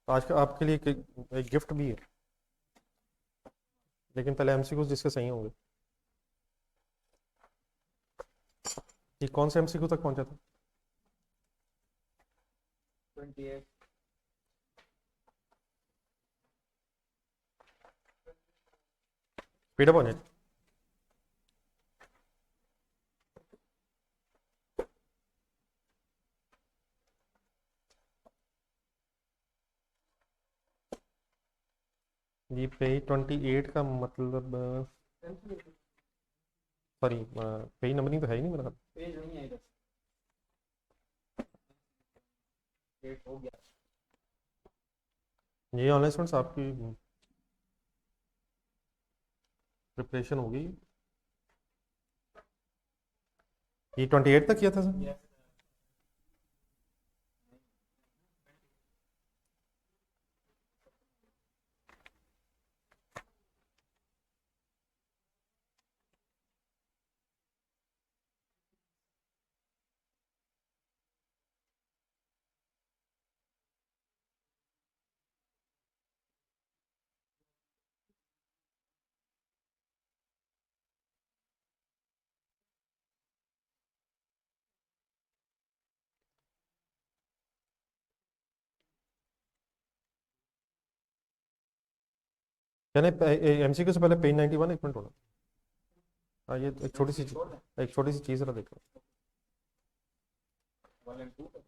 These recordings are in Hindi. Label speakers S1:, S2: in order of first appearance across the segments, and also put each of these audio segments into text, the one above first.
S1: आज का आपके लिए एक गिफ्ट भी है, लेकिन पहले एमसीक्यूज जिसके सही होंगे। ये कौन से एमसीक्यू तक पहुंचा था?
S2: 28।
S1: स्पीडअप होने। ये पेज 28 का मतलब सॉरी, पेज नंबरिंग तो है ही नहीं मेरा ख्याल।
S2: पेज नहीं है इधर, डेट हो गया।
S1: ये ऑनलाइन स्टूडेंट्स आपकी प्रिपरेशन होगी। ये 28 तक किया था सर?
S2: Yes.
S1: यानी एमसीक्यू से पहले पेज 91 एक मिनट होना। हाँ, ये एक छोटी सी चीज़ जरा देखो।
S2: 1 and 2।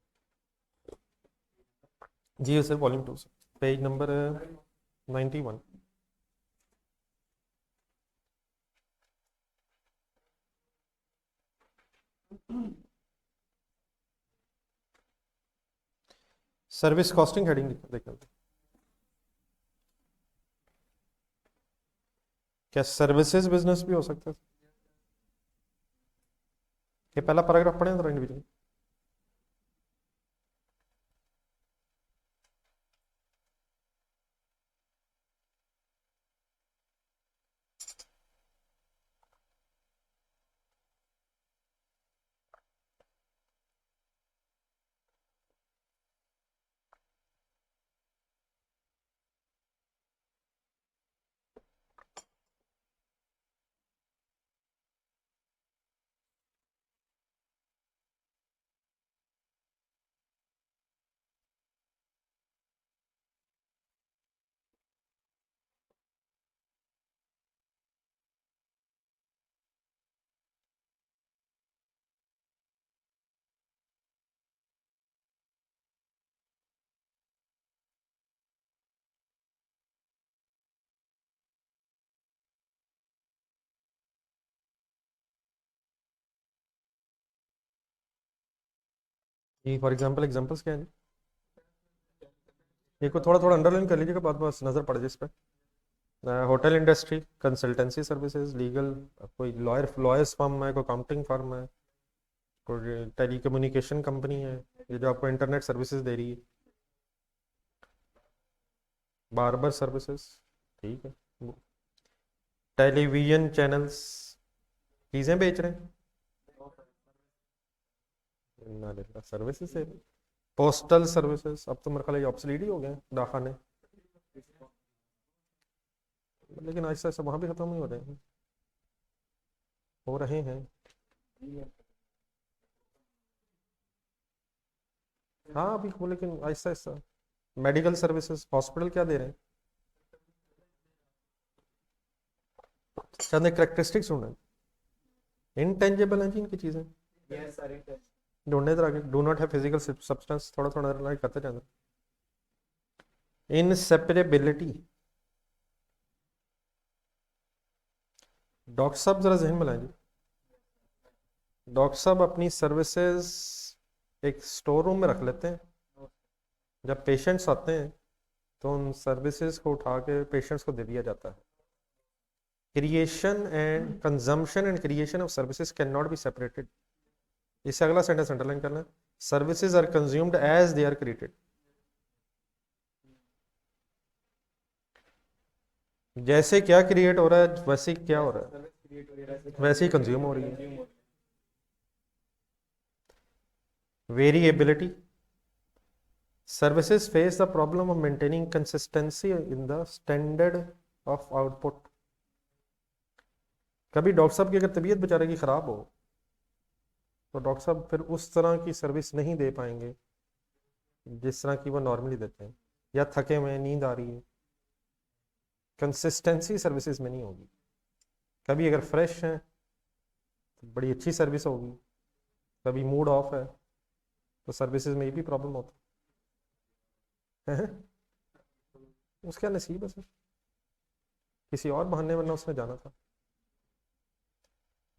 S1: जी सर, वॉल्यूम 2 से page number 91। Service costing heading देखना। क्या सर्विसेज बिजनेस भी हो सकता है? ये पहला पैराग्राफ पढ़े जरा इंडिविजुअल। ये फॉर एग्जांपल एग्जांपल्स क्या है? ये को थोड़ा थोड़ा अंडरलाइन कर लीजिएगा, बाद बस नजर पड़ जाए इस पर। Hotel industry, consultancy services, legal, कोई लॉयर्स फर्म है, कोई अकाउंटिंग फर्म है, कोई टेलीकम्युनिकेशन कंपनी है, ये जो आपको इंटरनेट सर्विसेज दे रही है, बार्बर सर्विसेज, ठीक है, टेलीविजन चैनल्स, चीज़ें बेच रहे हैं ना, सर्विसेज है। पोस्टल सर्विसेज, अब तो मेरे ख्याल ऑब्सलीट ही हो गए डाकखाने, लेकिन ऐसा ऐसा वहाँ भी खत्म ही हो रहे हैं। हाँ अभी वो, लेकिन ऐसा ऐसा मेडिकल सर्विसेज, हॉस्पिटल क्या दे रहे हैं? चंद करेक्टरिस्टिक्स ढूंढे, इनटेंजिबल हैं जी इनकी चीज़ें।
S2: यस सर, इट
S1: ढूंढने तरह के do not have physical substance, थोड़ा थोड़ा लाइक करते जाना। इनसेपरेबिलिटी, डॉक्टर साहब जरा जहन में लाएं जी। डॉक्टर साहब अपनी सर्विसेज एक स्टोर रूम में रख लेते हैं, जब पेशेंट्स आते हैं तो उन सर्विसेज को उठा के पेशेंट्स को दे दिया जाता है। Creation and consumption and creation of services can not be separated. इससे अगला सेंटेंस अंडरलाइन करना है, services are consumed as they are created. जैसे क्या क्रिएट हो रहा है वैसे ही क्या हो रहा है, वैसे ही कंज्यूम हो रही है। Variability. Services face the problem of maintaining consistency in the standard of output. कभी डॉक्टर साहब की अगर तबीयत बेचारे की ख़राब हो तो डॉक्टर साहब फिर उस तरह की सर्विस नहीं दे पाएंगे जिस तरह की वो नॉर्मली देते हैं, या थके हुए हैं, नींद आ रही है, कंसिस्टेंसी सर्विसेज में नहीं होगी। कभी अगर फ्रेश हैं तो बड़ी अच्छी सर्विस होगी, कभी मूड ऑफ है तो सर्विसेज में ये भी प्रॉब्लम होता है। उसका नसीब है सर, किसी और बहाने वरना उसने जाना था।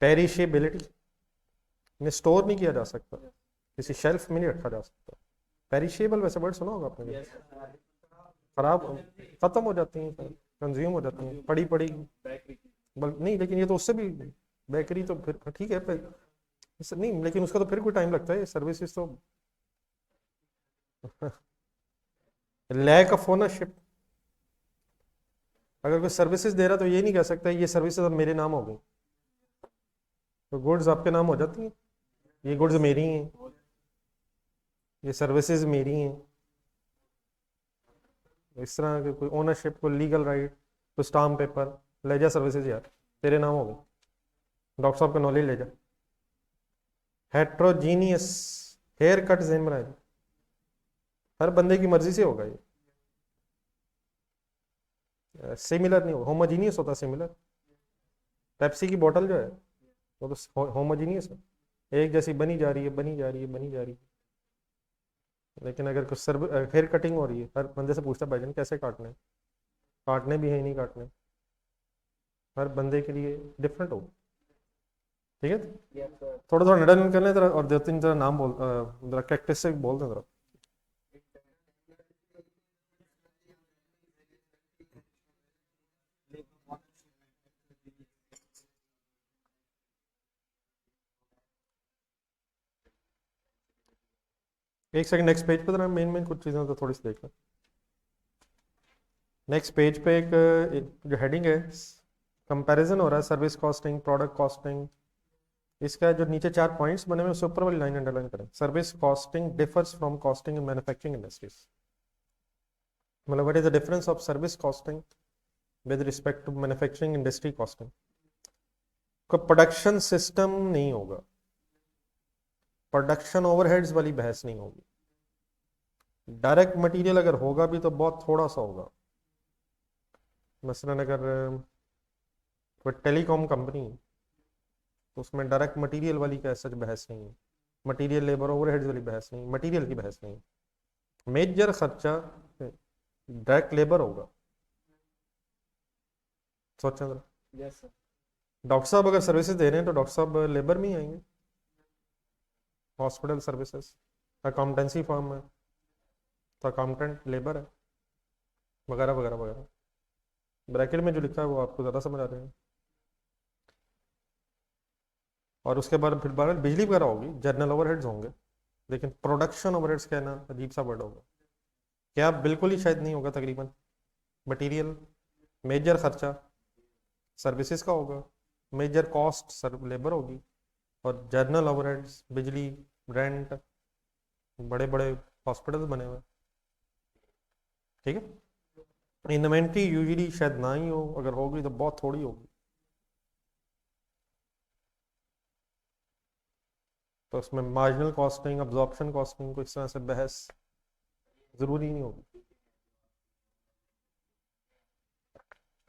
S1: पेरिशेबिलिटी, इन्हें स्टोर नहीं किया जा सकता, किसी शेल्फ में नहीं रखा जा सकता। पेरिशेबल वैसे वर्ड सुना होगा आपने,
S2: Yes, sir.
S1: खराब खत्म हो जाती हैं, कंज्यूम हो जाती हैं, पड़ी पड़ी
S2: Bakery.
S1: नहीं, लेकिन ये तो उससे भी, बेकरी तो फिर ठीक है नहीं, लेकिन उसका तो फिर कोई टाइम लगता है, सर्विसेज तो। लैक ऑफ ओनरशिप, अगर कोई सर्विसेज दे रहा तो ये नहीं कह सकता ये सर्विसेज अब मेरे नाम हो गई, तो गुड्स आपके नाम हो जाती हैं, ये गुड्स मेरी हैं, ये सर्विसेज मेरी हैं। इस तरह के कोई ओनरशिप, कोई लीगल राइट, कोई स्टाम्प पेपर, ले जा सर्विसेज यार तेरे नाम हो गए, डॉक्टर साहब का नॉलेज ले जा। हेट्रोजीनियस, हेयर कट ज़हन बनाए, हर बंदे की मर्जी से होगा ये, सिमिलर नहीं होगा, होमोजीनियस होता, सिमिलर। पेप्सी की बोतल जो है वो तो होमोजीनियस है, एक जैसी बनी जा रही है, बनी जा रही है, बनी जा रही है। लेकिन अगर कुछ हेयर कटिंग हो रही है, हर बंदे से पूछता भाईजान कैसे काटने, काटने भी है नहीं काटने, हर बंदे के लिए डिफरेंट होगा। ठीक है,
S2: Yes, sir.
S1: थोड़ा थोड़ा नडन कर लें जरा, और दो तीन जरा नाम बोल, जरा कैरेक्टरिस्टिक बोल दें जरा। एक सेकंड, नेक्स्ट पेज पे जरा मेन मेन कुछ चीज़ें तो थोड़ी सी देख लें। नेक्स्ट पेज पे एक जो हेडिंग है, कंपैरिजन हो रहा है सर्विस कॉस्टिंग, प्रोडक्ट कॉस्टिंग। इसका जो नीचे 4 पॉइंट्स बने हुए उससे ऊपर वाली लाइन अंडरलाइन करें। Service costing differs from costing in manufacturing industries. मतलब what is the difference of service costing with respect to manufacturing industry costing. कोई प्रोडक्शन सिस्टम नहीं होगा, प्रोडक्शन ओवरहेड्स वाली बहस नहीं होगी, डायरेक्ट मटेरियल अगर होगा भी तो बहुत थोड़ा सा होगा। मसलन अगर कोई टेलीकॉम कंपनी है तो उसमें डायरेक्ट मटेरियल वाली का सच बहस नहीं है, मटेरियल लेबर ओवरहेड्स वाली बहस नहीं, मटेरियल की बहस नहीं। मेजर खर्चा डायरेक्ट लेबर होगा। सोचें जरा,
S2: Yes, sir.
S1: डॉक्टर साहब अगर सर्विसेज दे रहे हैं तो डॉक्टर साहब लेबर में ही आएंगे, हॉस्पिटल सर्विसेज, अकाउंटेंसी फर्म है तो अकाउंटेंट लेबर है, वगैरह वगैरह वगैरह। ब्रैकेट में जो लिखा है वो आपको ज़्यादा समझ आ रहे हैं। और उसके बाद फिर बार बिजली वगैरह होगी, जनरल ओवरहेड्स होंगे, लेकिन प्रोडक्शन ओवरहेड्स कहना अजीब सा वर्ड होगा, क्या बिल्कुल ही शायद नहीं होगा तकरीबन। मटेरियल मेजर खर्चा सर्विसेज का होगा, मेजर कॉस्ट लेबर होगी, और जनरल ओवरहेड्स बिजली, रेंट, बड़े बड़े हॉस्पिटल्स बने हुए। ठीक है, इन्वेंट्री यूजुअली शायद ना ही हो, अगर होगी तो बहुत थोड़ी होगी, तो उसमें मार्जिनल कॉस्टिंग, अब्जॉर्प्शन कॉस्टिंग को इस तरह से बहस ज़रूरी नहीं होगी।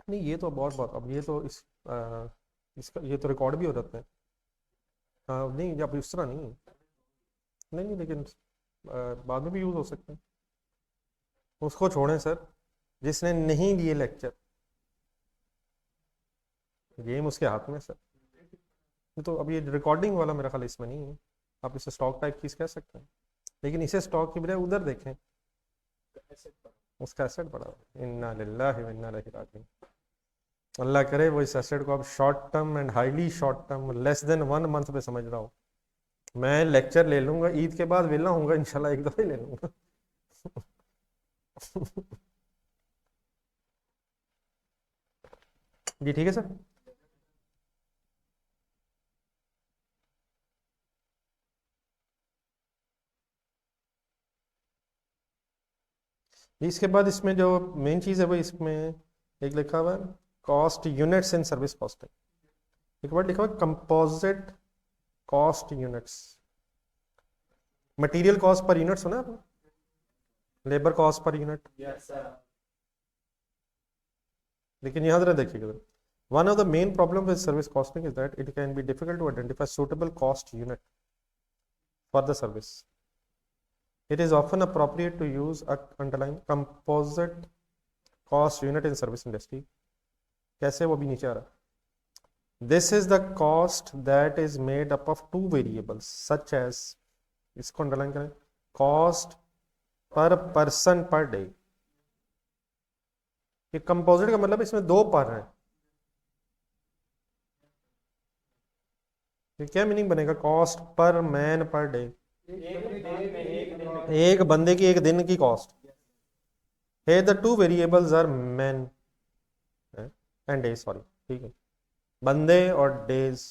S1: नहीं ये तो बहुत बात, अब ये तो इसका ये तो रिकॉर्ड भी हो जाते हैं। हाँ नहीं, अब इस तरह नहीं, नहीं नहीं, लेकिन बाद में भी यूज़ हो सकते हैं। उसको छोड़ें सर, जिसने नहीं लिए लेक्चर, गेम उसके हाथ में सर। तो अब ये रिकॉर्डिंग वाला मेरा ख्याल इसमें नहीं है, आप इसे स्टॉक टाइप चीज़ कह सकते हैं, लेकिन इसे स्टॉक की बजाय उधर देखें, उसका एसेट बढ़ा। इन्ना लिल्लाहि व इन्ना इलैहि राजिऊन। अल्लाह करे वो इस एसेट को अब short term and highly short term, less than 1 month पे समझ रहा हूँ। मैं लेक्चर ले लूंगा, ईद के बाद वेला हूँगा इंशाल्लाह, एक दफ़ा ही ले लूंगा। जी ठीक है सर। इसके बाद इसमें जो मेन चीज़ है वो इसमें एक लिखा हुआ है cost units in service costing. एक वर्ड लिखा हुआ है composite cost units. Material cost per unit सुना आपने, labour cost per unit,
S2: Yes, sir.
S1: लेकिन यहाँ जरा देखिएगा, one of the main problem with service costing is that it can be difficult to identify suitable cost unit for the service. It is often appropriate to use a underline composite cost unit in service industry. कैसे, वो भी नीचे आ रहा है। This is the cost that is made up of two variables such as, इसको अंडरलाइन करें, cost per person per day। ये कंपोजिट का मतलब इसमें दो पर हैं। ये क्या मीनिंग बनेगा, cost per man per day, एक बंदे की एक दिन की cost. Here the two variables are men and days, sorry, ठीक है, बंदे और डेज।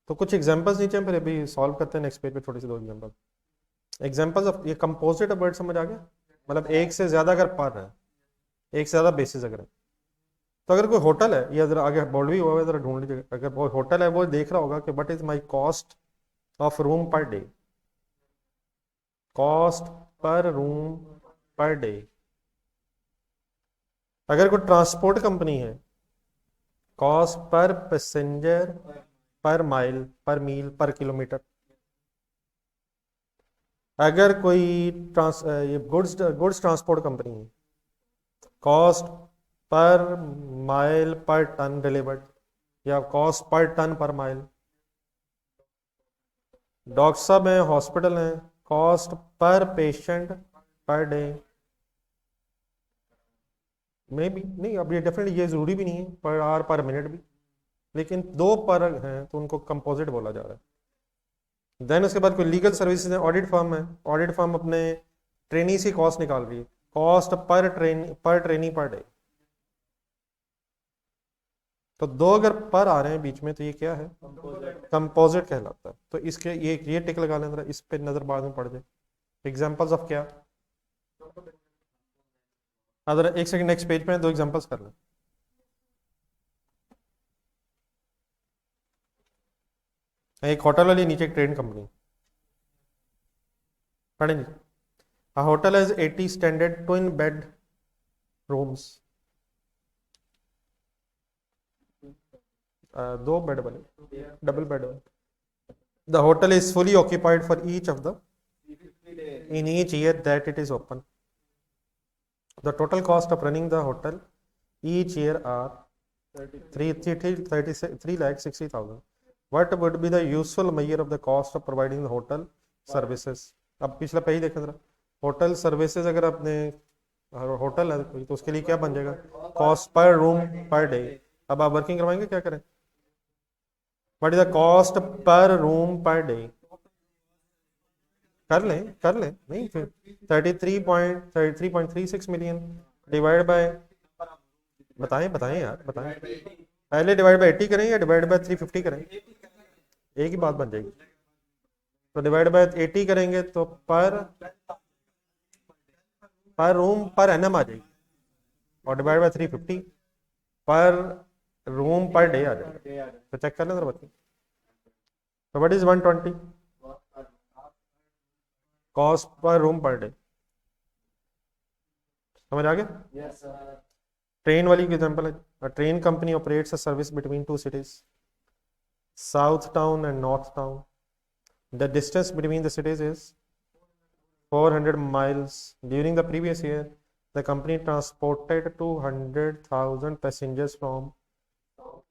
S1: तो कुछ एग्जांपल्स नीचे हम फिर अभी सॉल्व करते हैं नेक्स्ट पेज पे, थोड़ी सी दो एग्जांपल्स ऑफ ये कंपोजिट वर्ड समझ आ गया, मतलब एक से ज्यादा अगर पर है, एक से ज्यादा बेसिस अगर है। तो अगर कोई होटल है, ये जरा आगे बोल्ड भी हुआ है, जरा ढूंढ लीजिए, अगर कोई होटल है वो देख रहा होगा कि what is my cost of room per day, cost per room per day. अगर कोई ट्रांसपोर्ट कंपनी है, cost per passenger per mile per mile per kilometre. अगर कोई ये गुड्स ट्रांसपोर्ट कंपनी है, cost per mile per ton delivered, या cost per ton per mile. Doctor साहब हैं, हॉस्पिटल हैं, cost per patient per day. May be नहीं, अब ये डेफिनेटली ये जरूरी भी नहीं है पर आवर पर मिनट भी, लेकिन दो पर हैं तो उनको कंपोजिट बोला जा रहा है। देन उसके बाद कोई लीगल सर्विसेज है, ऑडिट फर्म है, ऑडिट फर्म अपने ट्रेनी से कॉस्ट निकाल रही है, कॉस्ट पर ट्रेनी पर डे। तो दो अगर पर आ रहे हैं बीच में तो ये क्या है, कंपोजिट कहलाता है। तो इसके ये टिक लगा लें जरा, इस पे नजर बाद में पड़ जाए। एग्जांपल्स ऑफ क्या, अगर एक सेकंड नेक्स्ट पेज पे दो एग्जांपल्स कर लें। एक होटल वाली, नीचे एक ट्रेन कंपनी, पढ़ेंगे। A hotel has 80 standard twin bed rooms, दो बेड बने, डबल बेड बने। The hotel is fully occupied for each of the in each year that it is open. The total cost of running the hotel each year are 3,60,000. What would be the useful measure of the cost of providing the hotel services? अब पिछला पेज देखें जरा, होटल सर्विसेज अगर आपने होटल है कोई तो उसके लिए क्या बन जाएगा, cost per room per day. अब आप वर्किंग करवाएंगे, क्या करें, what is the cost per room per day, कर लें नहीं फिर 33.36 मिलियन डिवाइड बाय, बताएं यार, बताएं पहले डिवाइड बाय 80 करें या डिवाइड बाय 350 करें, एक ही बात बन जाएगी। तो डिवाइड बाय 80 करेंगे तो पर रूम पर एनएम आ जाएगी, और डिवाइड बाय 350 पर रूम पर डे आ जाएगा। तो चेक कर लें जरा बच्चे। तो what is 120 cost per room per day, समझ आ गया।
S2: Yes, sir.
S1: ट्रेन वाली एग्जांपल है, a train company operates a service between two cities, South Town and North Town. The distance between the cities is 400 miles. During the previous year, the company transported 200,000 passengers from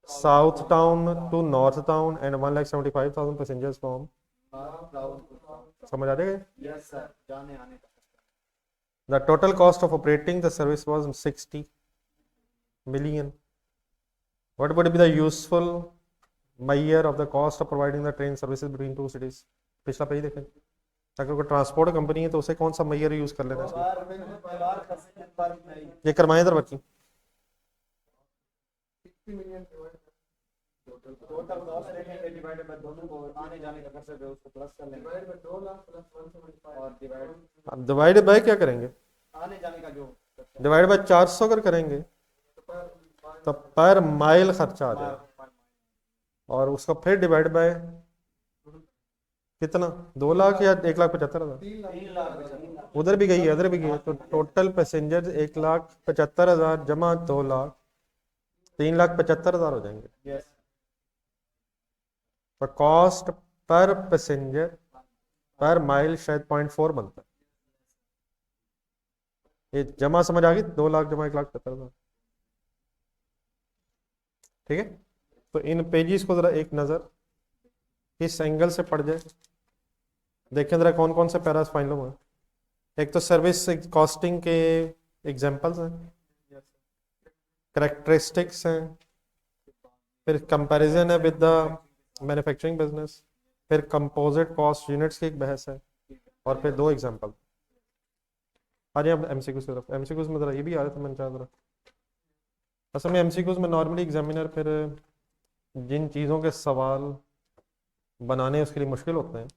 S1: South Town to North Town and 1,75,000 passengers from, समझ आ जाएगा।
S2: Yes, sir. जाने आने का।
S1: The total cost of operating the service was 60 million. What would be the useful measure of the cost of providing the train services between two cities? पिछला पेज देखें, अगर कोई ट्रांसपोर्ट कंपनी है तो उसे कौन सा मेजर यूज कर लेना चाहिए, ये करवाएं इधर बच्ची।
S2: टोटल कॉस्ट देखेंगे डिवाइडेड बाय दोनों को, आने जाने का खर्चा जो उसको प्लस कर लेंगे, डिवाइडेड बाय 2 लाख प्लस 175 और डिवाइड
S1: अब डिवाइड बाय क्या करेंगे,
S2: आने जाने का जो
S1: डिवाइड बाय 400 अगर करेंगे तो पर माइल खर्चा आ जाएगा, और उसका फिर डिवाइड बाय कितना, 2 लाख या 1,75,000?
S2: 3 लाख
S1: उधर भी गई है, उधर भी गई है, तो टोटल पैसेंजर 1,75,000 जमा 2 लाख, 3,75,000 हो जाएंगे।
S2: यस
S1: पर cost per passenger per mile शायद 0.4 बनता है। ये जमा समझ आ गई, 2 लाख जमा 1,75,000। ठीक है, तो इन पेजेस को जरा एक नजर इस एंगल से पढ़ जाए, देखें जरा कौन कौन से पैरास फाइनल हुए। एक तो सर्विस कॉस्टिंग के एग्जांपल्स हैं, करेक्टरिस्टिक्स हैं, फिर कंपैरिजन है विद द मैन्युफैक्चरिंग बिजनेस, फिर कंपोजिट कॉस्ट यूनिट्स की एक बहस है, और फिर 2 एग्जांपल। आ जाए अब एमसीक्यूज की तरफ। एमसीक्यूज में जरा ये भी आ रहा था, मैंने चाहा जरा, असल में एमसीक्यूज में नॉर्मली एग्जामिनर फिर जिन चीज़ों के सवाल बनाने उसके लिए मुश्किल होते हैं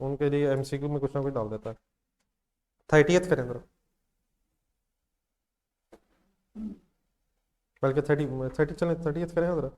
S1: उनके लिए एमसीक्यू में कुछ ना कुछ डाल देता है। 30th करें जरा, बल्कि 30 चलें, 30th करें जरा।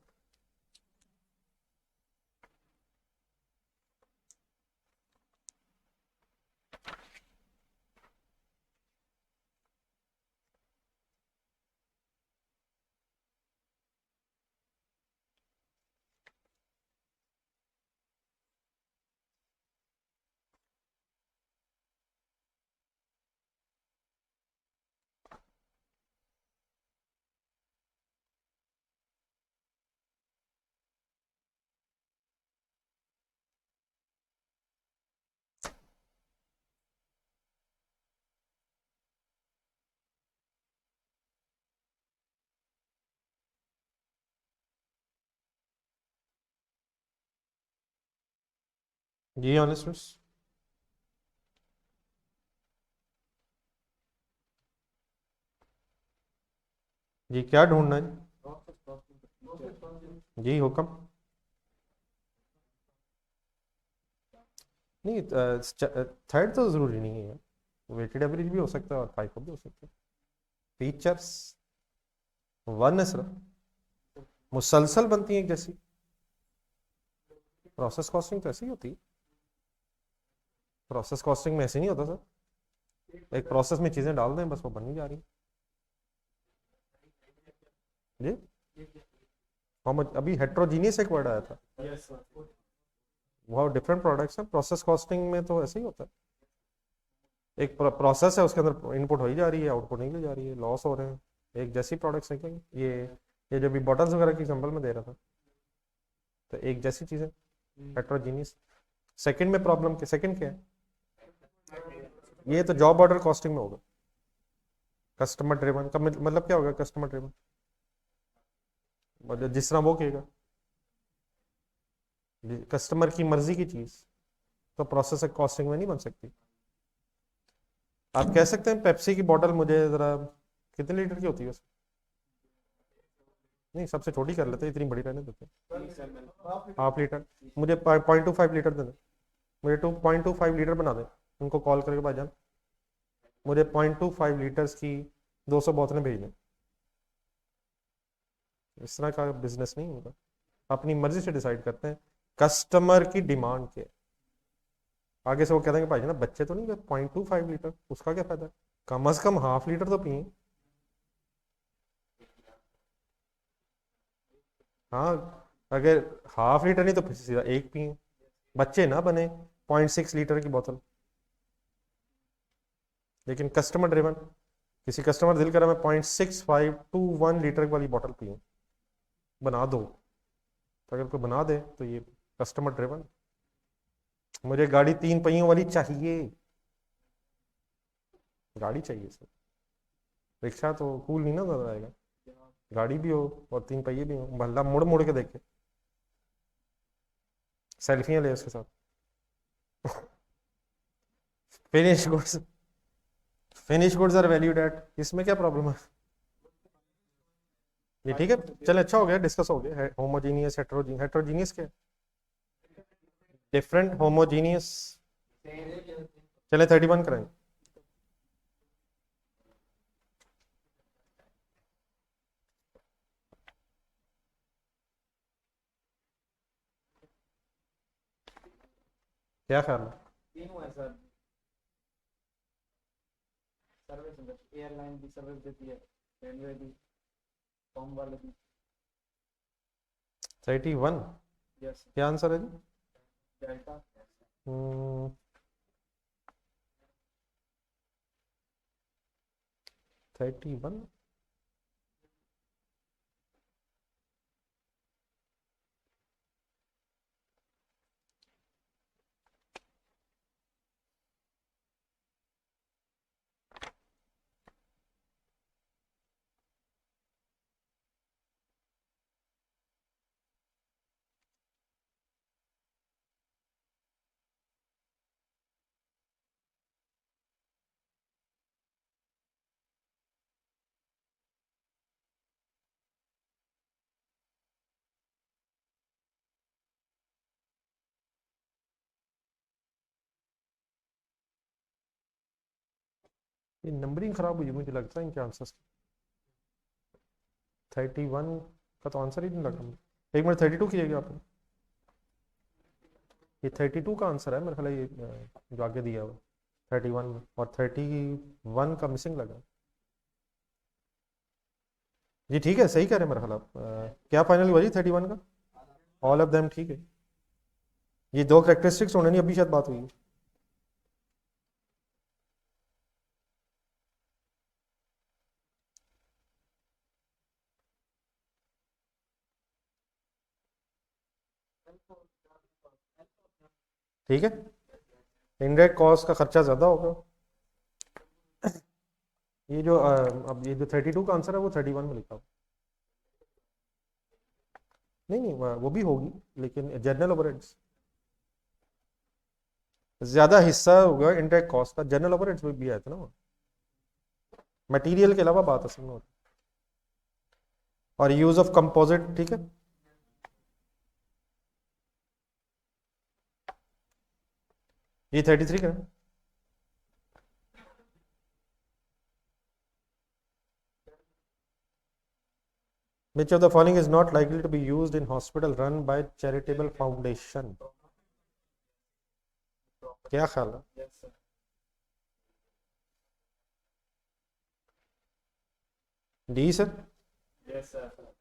S1: जी ऑनेस्ट जी, क्या ढूंढना है जी, हुक्म। नहीं, थर्ड तो ज़रूरी नहीं है, वेटेड एवरेज भी हो सकता है और फाइव भी हो सकता है। फीचर्स 1 है सिर्फ, मुसलसल बनती है एक जैसी। प्रोसेस कॉस्टिंग तो ऐसी ही होती है, प्रोसेस कॉस्टिंग में ऐसे नहीं होता सर, एक प्रोसेस में चीज़ें डाल दें बस वो बन ही जा रही जी। हम अभी हेट्रोजीनियस एक वर्ड आया था, वो डिफरेंट प्रोडक्ट्स हैं। प्रोसेस कॉस्टिंग में तो ऐसे ही होता है, एक प्रोसेस है उसके अंदर इनपुट हो ही जा रही है, आउटपुट नहीं ले जा रही है, लॉस हो रहे हैं, एक जैसी प्रोडक्ट्स हैं क्या ये जो भी बॉटल्स वगैरह की एग्जांपल में दे रहा था, तो एक जैसी चीज़ें हेट्रोजीनियस। सेकंड में प्रॉब्लम के सेकंड क्या है, ये तो जॉब ऑर्डर कॉस्टिंग में होगा। कस्टमर ड्रिवन का मतलब क्या होगा, कस्टमर ड्रिवन मतलब जिस तरह वो कहेगा, कस्टमर की मर्जी की चीज तो प्रोसेस कॉस्टिंग में नहीं बन सकती। आप कह सकते हैं पेप्सी की बोतल मुझे जरा कितने लीटर की होती है उसमें, नहीं सबसे छोटी कर लेते हैं, इतनी बड़ी रहने देते हैं, हाफ लीटर। मुझे 0.25 लीटर दे दें, मुझे 2.25 लीटर बना दें, उनको कॉल करके भाईजान मुझे 0.25 लीटर्स की 200 बोतलें भेज दें। इस तरह का बिजनेस नहीं होगा, अपनी मर्जी से डिसाइड करते हैं कस्टमर की डिमांड क्या है। आगे से वो कह देंगे भाई ना बच्चे तो नहीं, 0.25 लीटर उसका क्या फायदा है, कम से कम हाफ लीटर तो पिए। हाँ, अगर हाफ लीटर नहीं तो फिर सीधा एक पिए, बच्चे ना बने 0.6 लीटर की बोतल। लेकिन कस्टमर ड्रिवन, किसी कस्टमर दिल करा मैं 0.65 to 1 लीटर वाली बोतल पीऊँ, बना दो, तो अगर कोई बना दे तो ये कस्टमर ड्रिवन। मुझे गाड़ी 3 पहियों वाली चाहिए, गाड़ी चाहिए सर, रिक्शा तो कूल नहीं ना नजर आएगा, गाड़ी भी हो और 3 पहिए भी हो, भला मुड़ मुड़ के देखे, सेल्फियां ले उसके साथ। Finish goods, finish goods are valued at, इसमें क्या प्रॉब्लम है, ये ठीक है। चले अच्छा हो गया, डिस्कस हो गया। होमोजीनियस हेट्रोजीनियस, हेट्रोजीनियस क्या है, डिफरेंट होमोजीनियस। चले 31 करेंगे। क्या ख्याल है?
S2: तीनों है सर। सर्विस एयरलाइन भी सर्विस देती है, रेलवे भी, फॉर्म वाले भी।
S1: 31
S2: यस।
S1: क्या आंसर है जी?
S2: डेल्टा।
S1: 31। ये नंबरिंग खराब हुई मुझे लगता है इनके आंसर्स। 31 का तो आंसर ही नहीं लग रहा। एक मिनट, 32 कीजिएगा आपने। ये 32 का आंसर है मेरे ख्याल ये जो आगे दिया हुआ 31 में, और 31 का मिसिंग लगा। जी ठीक है, सही कह रहे हैं मेरे ख्याल आप। क्या फाइनल हुआ जी 31 का? ऑल ऑफ देम ठीक है। ये दो करेक्टरिस्टिक्स होने नहीं, अभी शायद बात हुई है। ठीक है, इनडायरेक्ट कॉस्ट का खर्चा ज़्यादा होगा। ये जो अब ये जो 32 का आंसर है वो 31 में लिखा हुआ। नहीं नहीं, वो भी होगी, लेकिन जनरल ओवरहेड्स ज़्यादा हिस्सा होगा इनडायरेक्ट कॉस्ट का। जनरल ओवरहेड्स में भी आया था ना वो, मटेरियल के अलावा बात असल में होती है। और यूज ऑफ कंपोजिट, ठीक है। ये 33 का है। Which of the following is not likely to be used in hospital run by charitable foundation? क्या ख्याल है?
S2: Yes sir.
S1: D sir.
S2: Yes sir.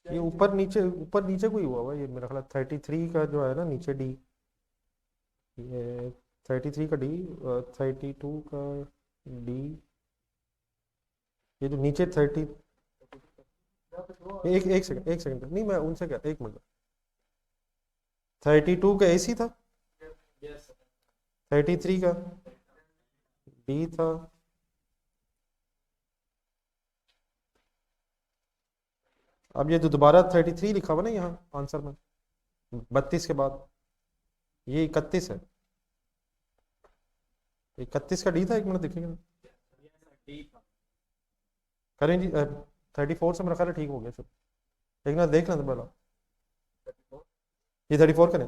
S1: ये ऊपर नीचे कोई हुआ हुआ, ये मेरा ख्याल 33 का जो है ना नीचे डी, ये 33 का डी, 32 का डी, ये जो नीचे 30। एक सेकंड नहीं, मैं उनसे क्या, एक मिनट। 32 का एसी था,
S2: यस सर।
S1: 33 का डी था। अब ये जो दोबारा 33 लिखा हुआ ना यहाँ आंसर में 32 के बाद, ये 31 है। 31 का डी था, एक मिनट देखिएगा।
S2: डी।
S1: करें जी, 34 से मेरा ख्याल है ठीक हो गया सब। एक ना देख लें तो पहला, ये 34 करें।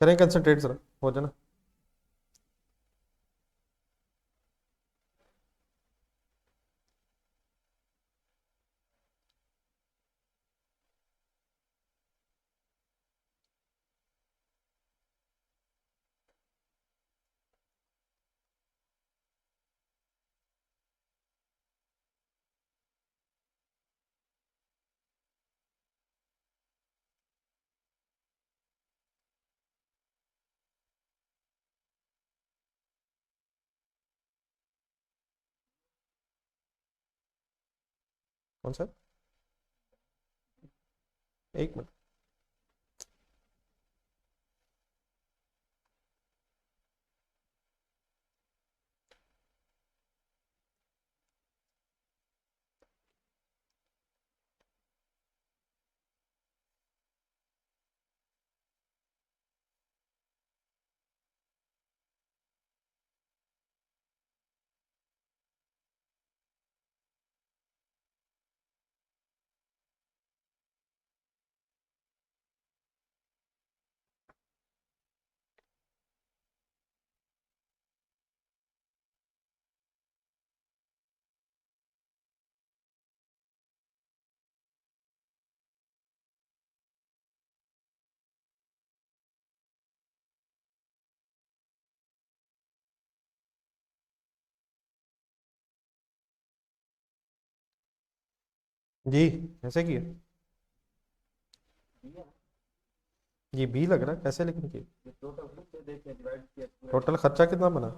S1: करें कंसंट्रेट जरा, हो जाना। कौन सा? एक मिनट। जी ऐसे किए? ये बी लग रहा है, कैसे लेकिन किए?
S2: टोटल देखिए डिवाइड किया
S1: टोटल खर्चा कितना बना?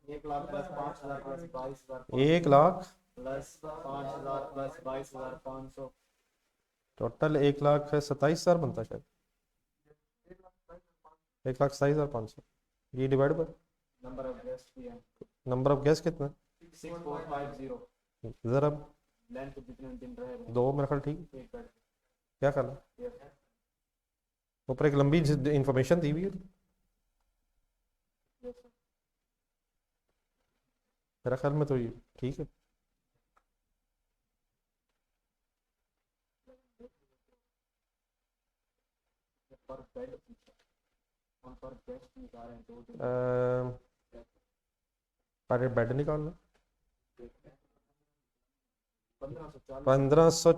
S2: 1 lakh plus 5,000 plus 22,000
S1: 1 lakh
S2: plus 5,000 plus 22,500
S1: total 1,27,000 बनता है शायद। 1,27,500। ये divide by
S2: number of guest भी है
S1: नंबर ऑफ गैस कितना?
S2: 6450
S1: ज़रा
S2: लेंथ कितने दिन रहेगा
S1: 2 मेरा ख्याल ठीक है।
S2: एक बेड
S1: क्या करना?
S2: Yes.
S1: ऊपर एक लंबी इंफॉर्मेशन दी हुई है।
S2: Yes, sir.
S1: मेरा ख्याल में तो ये ठीक है।
S2: पर बेड हम पर गेस्ट निकाल रहे हैं 2 दिन
S1: पर बेड निकालना
S2: 1540
S1: 1500।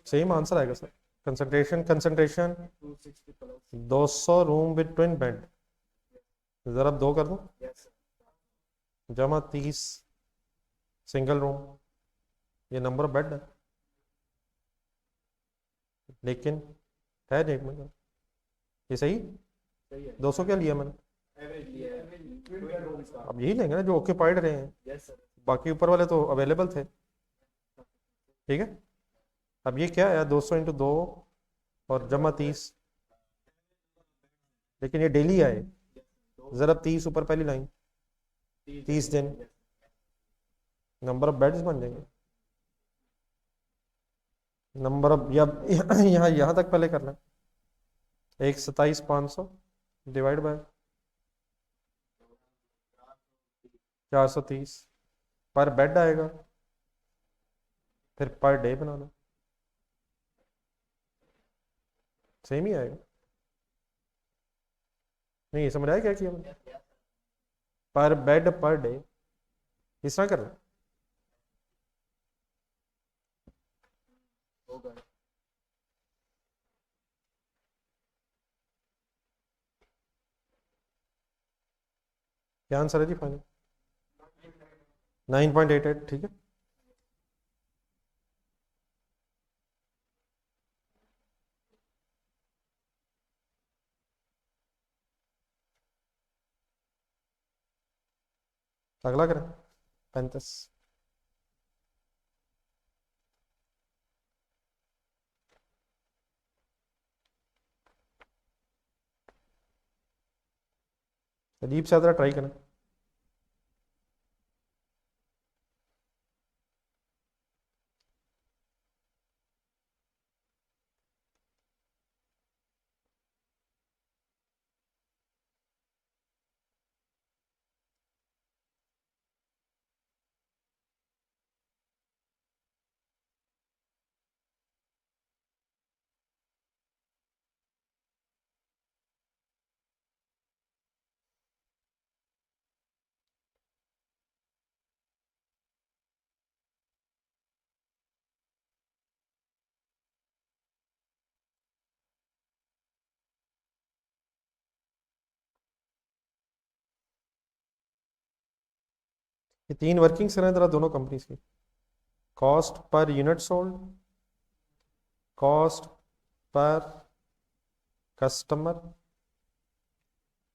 S1: सेम आंसर आएगा sir. Concentration
S2: 260 plus
S1: 200 room with twin bed. ज़रा 2 कर दूँ
S2: यस
S1: जमा 30 सिंगल रूम। ये नंबर ऑफ बेड है, लेकिन है नहीं में ये सही।
S2: सही है
S1: 200 क्या लिया मैंने?
S2: एवरेज लिया है ट्विन रूम्स का
S1: अब यही लेंगे ना जो ऑक्यूपाइड रहे हैं,
S2: यस सर
S1: बाकी ऊपर वाले तो अवेलेबल थे। ठीक है, अब ये क्या है 200 इंटू 2 और जमा 30, लेकिन ये डेली आए। ज़रा 30 ऊपर पहली लाइन 30 दिन नंबर ऑफ बेड्स बन जाएंगे। नंबर ऑफ यहाँ तक पहले करना है। 1,27,500 डिवाइड बाय 430 पर बेड आएगा, फिर पर डे बनाना सेम ही आएगा। नहीं समझ आया क्या किया मैंने? पर बेड पर डे इस तरह करना।
S2: होगा
S1: क्या आंसर है जी फाइनल? 9.88। ठीक है, अगला करें 35। अजीब से ज़रा ट्राई करें। ये 3 वर्किंग्स हैं ज़रा दोनों कंपनीज की। Cost per unit sold, cost per customer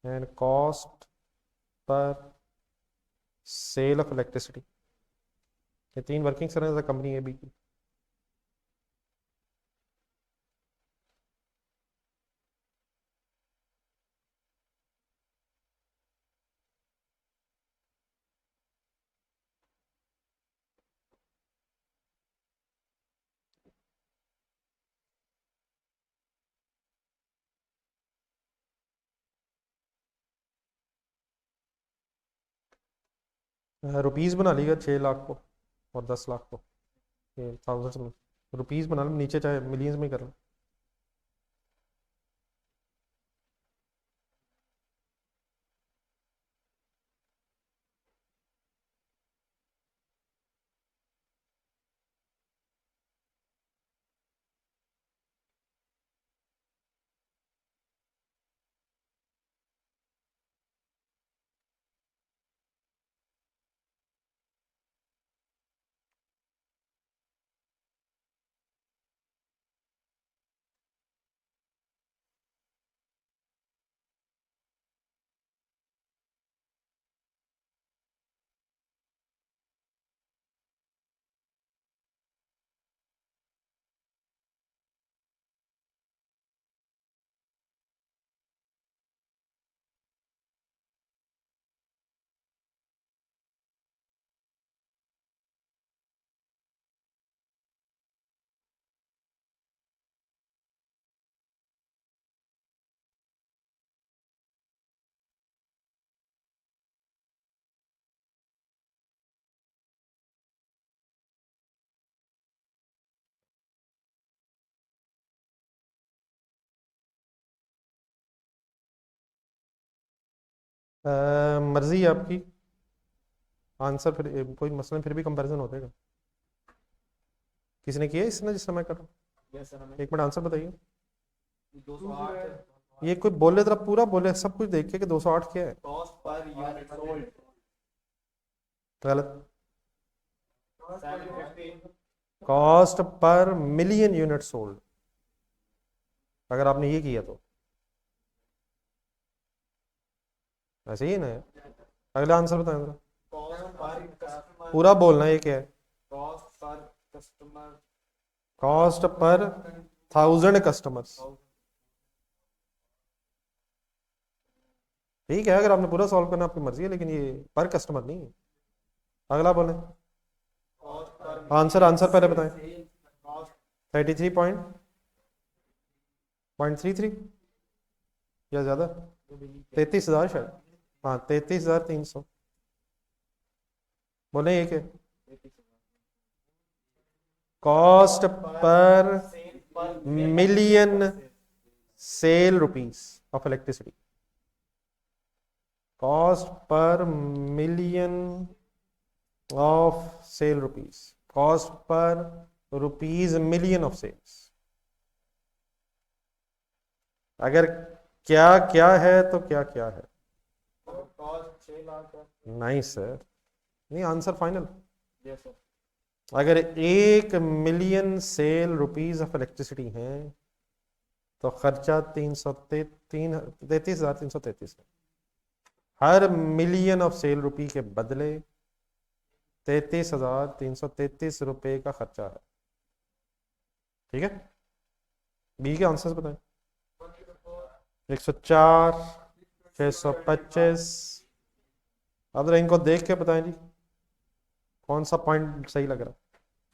S1: and cost per sale of electricity. ये 3 वर्किंग्स हैं कंपनी ए बी की। रुपीज़ बना लीजिएगा 6 लाख को और 10 लाख को, ये थाउजेंड्स में रुपीज़ बना लो, नीचे चाहे मिलियंस में कर लो। मर्जी है आपकी, आंसर फिर कोई मसला फिर भी कंपैरिजन हो जाएगा। किसी ने किया इसने जिस समय कर रहा हूँ?
S2: यस सर हमें
S1: 1 मिनट आंसर बताइए।
S2: 208
S1: ये कोई बोले तरह पूरा बोले सब कुछ देख के कि 208 क्या है।
S2: कॉस्ट पर यूनिट सोल्ड
S1: गलत।
S2: 750
S1: cost per million unit sold, अगर आपने ये किया तो ऐसे ही है ना। अगला आंसर बताएं जरा,
S2: कॉस्ट पर कस्टमर
S1: पूरा बोलना है ये क्या है।
S2: Cost per customer
S1: cost per 1000 customers, ठीक है, अगर आपने पूरा सॉल्व करना आपकी मर्जी है, लेकिन ये पर कस्टमर नहीं है। अगला बोले,
S2: कॉस्ट पर
S1: आंसर आंसर पहले बताएं।
S2: कॉस्ट
S1: 33.33 या ज़्यादा, 33,000 शायद, हाँ 33,300। बोले ये क्या, cost per
S2: sale per
S1: million sale rupees of electricity, cost per million of sale rupees, cost per rupees million of sales. अगर क्या क्या है तो क्या क्या है।
S2: कॉस्ट 6 लाख है।
S1: नहीं सर, नहीं आंसर फाइनल।
S2: यस सर
S1: अगर 1 million sale rupees of electricity है तो खर्चा 33,333 है। हर मिलियन ऑफ सेल रुपी के बदले 33,333 रुपए का खर्चा है। ठीक है, बी के आंसर्स बताएं। 104, 625। अब जरा इनको देख के बताएं जी, कौन सा पॉइंट सही लग रहा है,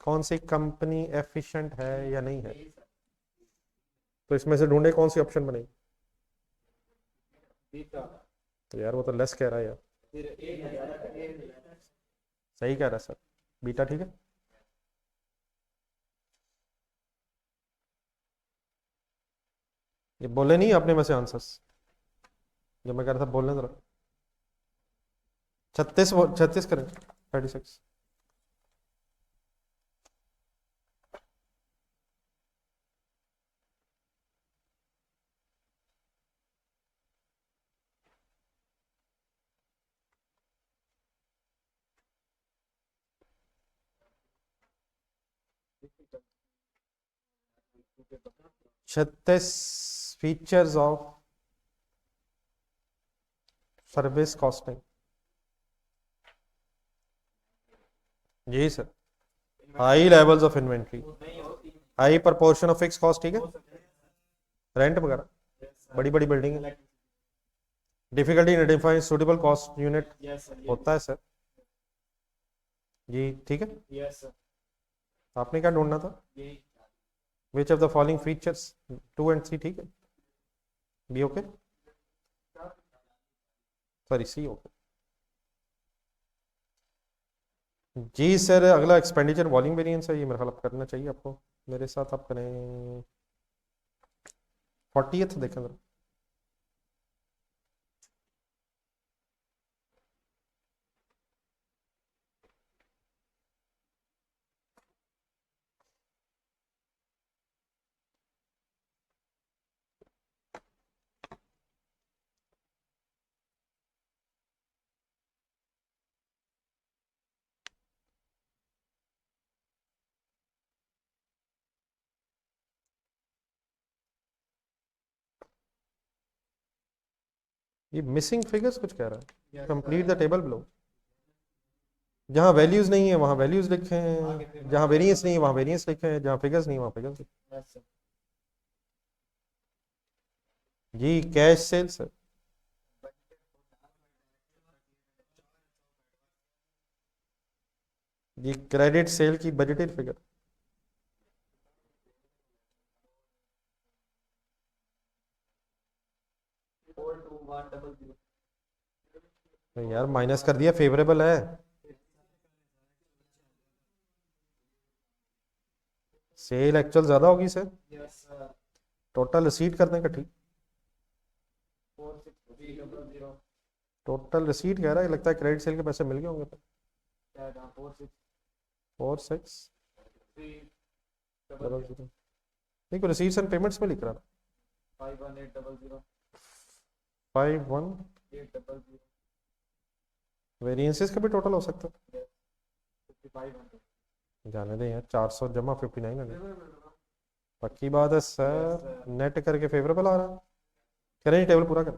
S1: कौन सी कंपनी एफिशिएंट है या नहीं है। तो इसमें से ढूंढे कौन सी ऑप्शन बनेगी।
S2: बीटा
S1: तो यार वो तो लेस कह रहा है यार,
S2: फिर 1000
S1: सही कह रहा है सर, बीटा ठीक है। ये बोले नहीं अपने में से आंसर्स जो मैं कह रहा था, बोलने जरा। 36 36 करें, 36। छत्तीस फीचर्स ऑफ सर्विस कॉस्टिंग। जी sir, high levels of inventory,
S2: नहीं होती
S1: high proportion of fix cost, ठीक है,
S2: हो सकता
S1: रेंट वगैरह,
S2: है
S1: बड़ी बड़ी बिल्डिंग है। Difficulty in identifying suitable cost unit
S2: yes sir
S1: होता है सर। जी ठीक है,
S2: यस सर
S1: आपने क्या ढूंढना था।
S2: यही
S1: which of the following features 2 और 3, ठीक है, B okay, sorry C okay. जी सर, अगला एक्सपेंडिचर वॉल्यूम वेरिएंस है, ये मेरे ख्याल आप करना चाहिए आपको। मेरे साथ आप करें 40th देखें जरा। ये मिसिंग फिगर्स कुछ कह रहा है,
S2: Yes,
S1: complete the table below. जहाँ वैल्यूज नहीं है वहाँ वैल्यूज लिखे
S2: आगे
S1: हैं,
S2: फिर
S1: जहाँ वेरिएंस नहीं है वहाँ वेरिएंस लिखे हैं, जहाँ फिगर्स नहीं है वहाँ फिगर्स लिखे
S2: yes, sir.
S1: हैं। जी कैश सेल्स है। जी क्रेडिट सेल की बजटेड फिगर।
S2: 42100.
S1: नहीं यार, माइनस कर दिया, फेवरेबल है। सेल एक्चुअल ज्यादा होगी sir.
S2: Yes, sir.
S1: Total receipt कर दें इकट्ठी।
S2: 46300.
S1: टोटल रिसीट कह रहा है, लगता है क्रेडिट सेल के पैसे मिल गए होंगे।
S2: क्या था
S1: 4600
S2: 46300.
S1: नहीं, को रिसीट्स एंड पेमेंट्स में लिख रहा था।
S2: 51800.
S1: 51
S2: 800.
S1: वेरिएंसेस का भी टोटल हो सकता है।
S2: 5500.
S1: जाने दें यार, 400 जमा 5900। पक्की बात है सर, नेट करके फेवरेबल आ रहा है। करें टेबल पूरा करें।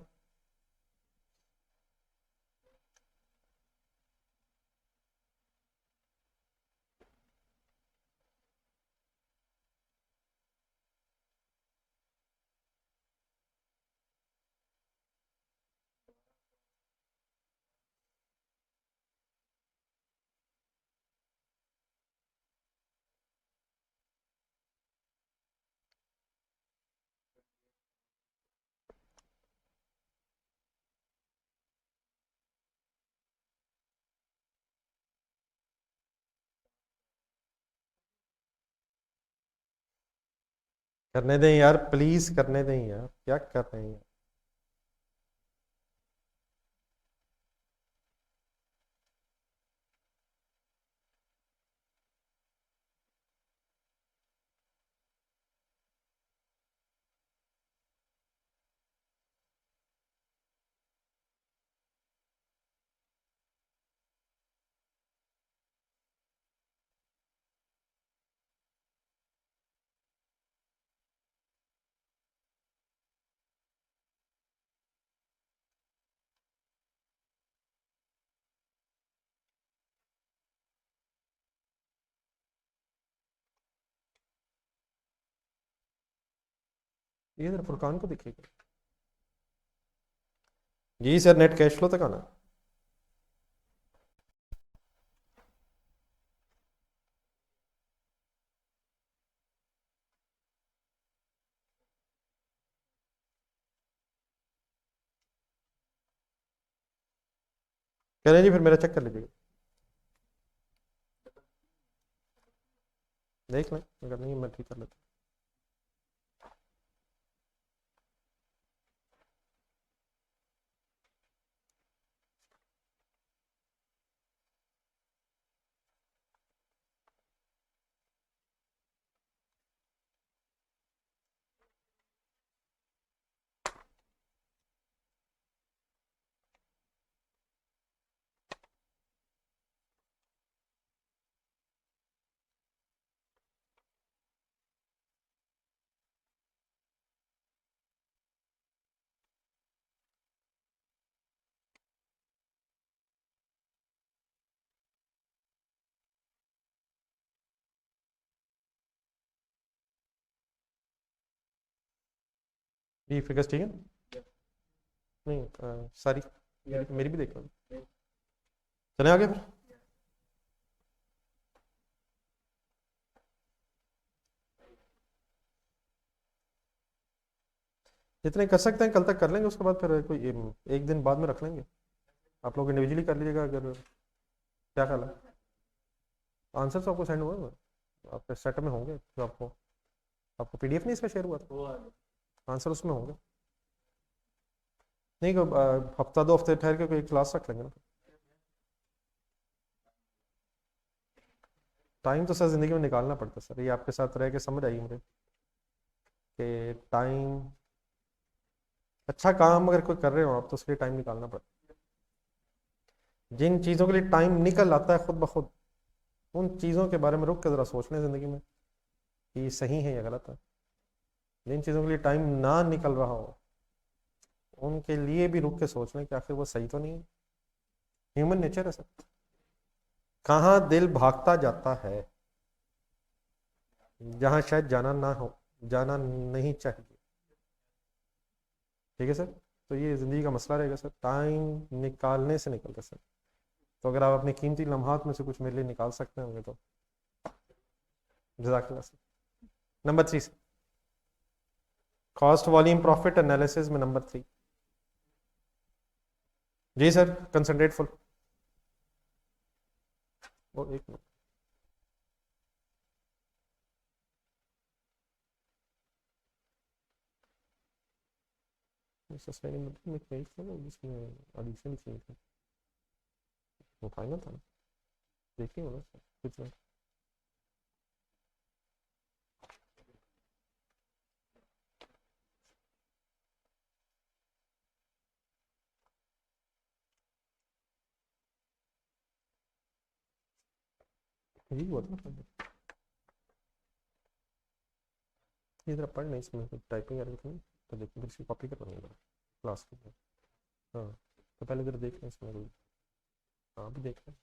S1: करने दें यार, प्लीज करने दें यार, क्या कर रहे हैं। ये इधर फुरकान को दिखेगा। जी सर, नेट कैश फ्लो तक आना। करें जी, फिर मेरा चेक कर लीजिएगा, देख लें, अगर नहीं मैं ठीक कर लेता ये फिगर्स ठीक है ना? नहीं सारी मेरी भी देख लो। चले आगे फिर। जितने कर सकते हैं कल तक कर लेंगे, उसके बाद फिर कोई एक दिन बाद में रख लेंगे। आप लोग इंडिविजुअली कर लीजिएगा, अगर क्या ख्याल है। आंसर तो आपको सेंड हुआ है, आपके सेट में होंगे जो आपको आपको पीडीएफ नहीं इसमें शेयर हुआ था,
S2: वो आ गया।
S1: आंसर उसमें होंगे। नहीं हफ्ता 2 हफ्ते ठहर के कोई क्लास रख लेंगे ना। टाइम तो सर ज़िंदगी में निकालना पड़ता है सर, ये आपके साथ रह के समझ आई मुझे कि टाइम, अच्छा काम अगर कोई कर रहे हो आप तो उसके लिए टाइम निकालना पड़ता है। जिन चीज़ों के लिए टाइम निकल आता है खुद ब खुद, उन चीज़ों के बारे में रुक के ज़रा सोच लें ज़िंदगी में कि ये सही है या गलत है। जिन चीज़ों के लिए टाइम ना निकल रहा हो उनके लिए भी रुक के सोच लें कि आखिर वो सही तो नहीं है। ह्यूमन नेचर है सर। कहाँ दिल भागता जाता है जहाँ शायद जाना ना हो, जाना नहीं चाहिए। ठीक है सर, तो ये ज़िंदगी का मसला रहेगा सर, टाइम निकालने से निकलता सर। तो अगर आप अपने कीमती लम्हात में से कुछ मेरे लिए निकाल सकते होंगे तो जज़ाकल्लाह sir. Number 3 sir, cost volume profit analysis में नंबर 3। जी सर, कंसंट्रेट फुल। वो एक मिनट, सस्टेनेबिलिटी में कई थे ना जिसमें एडिशन की थी, वो फाइनल था ना, देखिए ना सर कुछ नहीं। यही हुआ था ना, ये जरा पढ़ नहीं, इसमें टाइपिंग कर रही थी तो देखिए फिर इसकी कॉपी करवानी है क्लास की। हाँ, तो पहले जरा देख लें इसमें कोई, हाँ भी देख लें।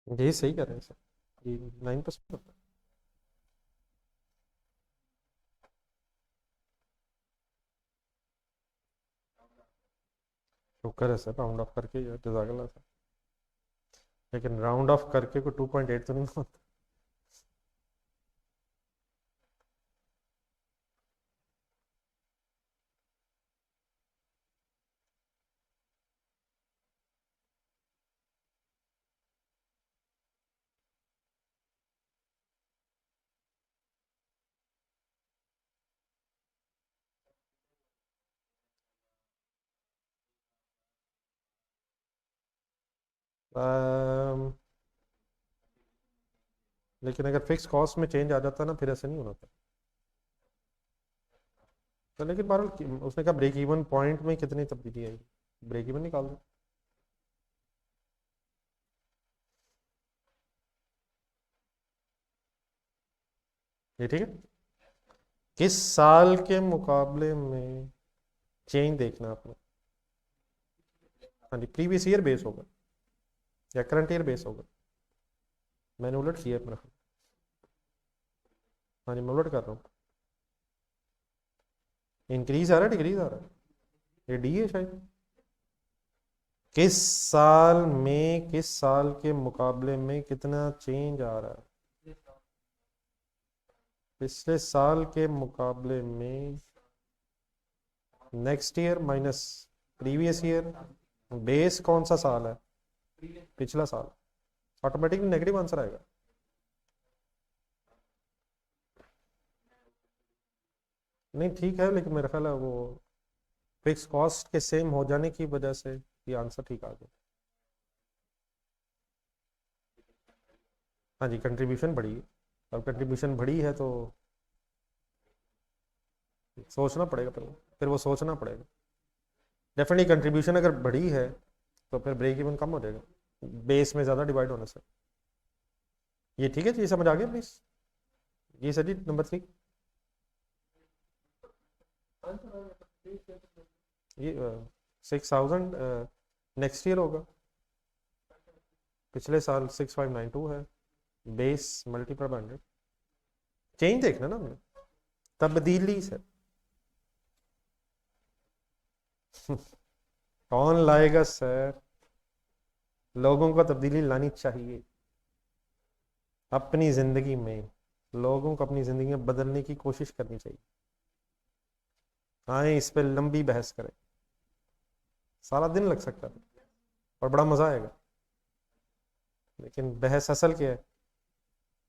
S1: यही सही कर रहे हैं सर, ये 9% होता है। शुक्र है सर, राउंड ऑफ करके जजाकल्ला सर, लेकिन राउंड ऑफ करके को 2.8 तो नहीं होता। लेकिन अगर फिक्स कॉस्ट में चेंज आ जाता ना फिर ऐसे नहीं होना था। तो लेकिन बहरहाल उसने कहा ब्रेक इवन पॉइंट में कितनी तब्दीली आएगी, ब्रेक इवन निकाल दो। ये ठीक है, किस साल के मुकाबले में चेंज देखना आपने। हाँ जी, प्रीवियस ईयर बेस होगा या करंट ईयर बेस होगा, मैंने उलट किया अपना। हाँ जी, मैं उलट कर रहा हूँ। इंक्रीज आ रहा है, डिक्रीज आ रहा है? ये डी है शायद। किस साल के मुकाबले में कितना चेंज आ रहा है? पिछले साल के मुकाबले में next year minus previous year. Base कौन सा साल है? पिछला साल। ऑटोमेटिकली नेगेटिव आंसर आएगा। नहीं ठीक है, लेकिन मेरा ख्याल है वो फिक्स कॉस्ट के सेम हो जाने की वजह से ये आंसर ठीक आ गया। हाँ जी, कंट्रीब्यूशन बढ़ी है। अब कंट्रीब्यूशन बढ़ी है तो सोचना पड़ेगा, फिर वो सोचना पड़ेगा। डेफिनेटली कंट्रीब्यूशन अगर बढ़ी है तो फिर ब्रेक इवन कम हो जाएगा बेस में ज़्यादा डिवाइड होने से। ये ठीक है जी, समझ आ गया प्लीज? जी सर जी, नंबर 3। ये 6000 नेक्स्ट ईयर होगा। पिछले साल 6592 है। Base multiply by 100। चेंज देखना ना हमने, तब्दीली से। कौन लाएगा सर? लोगों को तब्दीली लानी चाहिए अपनी जिंदगी में। लोगों को अपनी जिंदगी में बदलने की कोशिश करनी चाहिए। आए इस पे लंबी बहस करें, सारा दिन लग सकता है और बड़ा मजा आएगा। लेकिन बहस असल क्या है?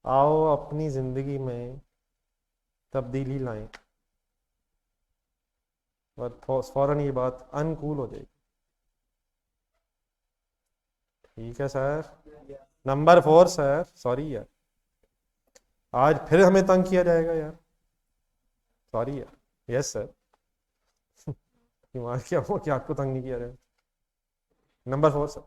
S1: आओ अपनी जिंदगी में तब्दीली लाएं और फौरन ये बात अनुकूल हो जाएगी। ठीक है सर। नंबर 4 सर, सॉरी यार, आज फिर हमें तंग किया जाएगा यार। सॉरी यार। Yes sir. दिमाग क्या हो कि आपको तंग नहीं किया जाएगा। Number 4 sir.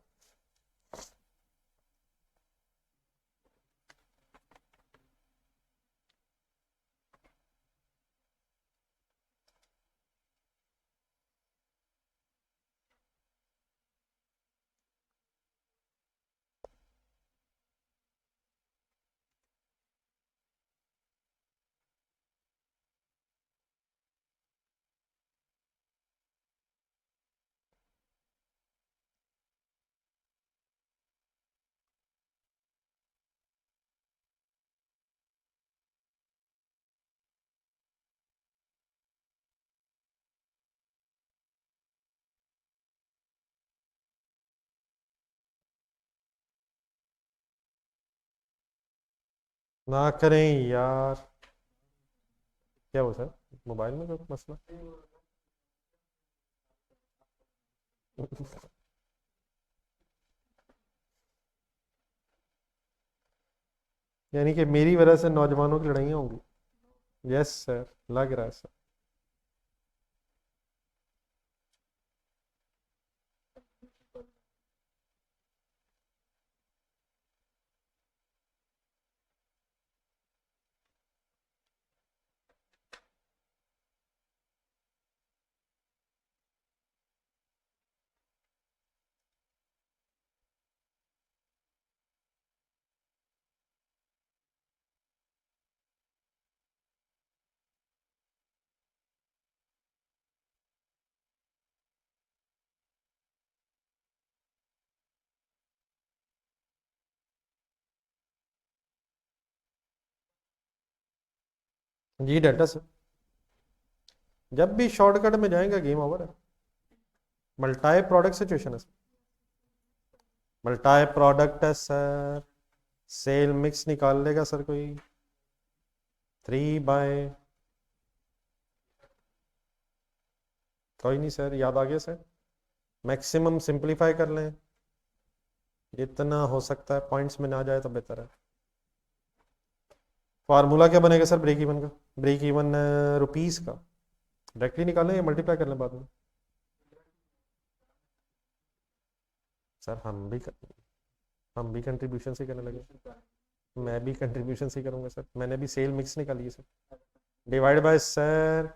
S1: ना करें यार। क्या हो सर, मोबाइल में कोई मसला? यानी कि मेरी वजह से नौजवानों की लड़ाइयाँ होंगी? यस सर, लग रहा है सर। जी डेल्टा सर, जब भी शॉर्टकट में जाएगा गेम ओवर है। मल्टाई प्रोडक्ट सिचुएशन है सर। मल्टाई प्रोडक्ट है सर। सेल मिक्स निकाल लेगा सर कोई। 3/। कोई नहीं सर, याद आ गया सर। मैक्सिमम सिंप्लीफाई कर लें, जितना हो सकता है पॉइंट्स में ना जाए तो बेहतर है। फार्मूला क्या बनेगा सर ब्रेक इवन का? ब्रेक इवन रुपीस का डायरेक्टली निकालें या मल्टीप्लाई कर लें बाद में? सर हम भी कंट्रीब्यूशन से करने लगे। मैं भी कंट्रीब्यूशन से करूंगा सर, मैंने भी सेल मिक्स निकाली है sir. Divide by sir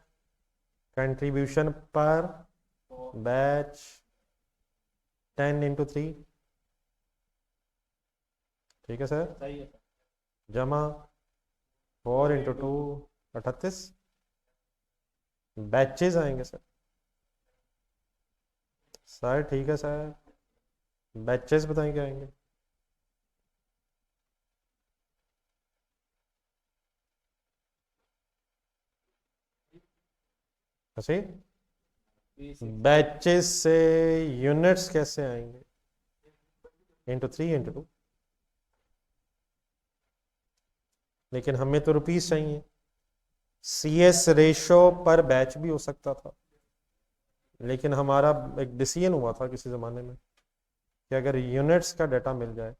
S1: contribution पर बैच 10 × 3। ठीक है सर।
S2: सही है।
S1: जमा 4 × 2 38 बैचेज आएंगे सर। सर ठीक है सर, बैचेस बताएं क्या आएंगे। अच्छा, बैचेस से यूनिट्स कैसे आएंगे, × 3 × 2, लेकिन हमें तो रुपीस चाहिए। CS रेशो पर बैच भी हो सकता था, लेकिन हमारा एक डिसीजन हुआ था किसी ज़माने में कि अगर यूनिट्स का डाटा मिल जाए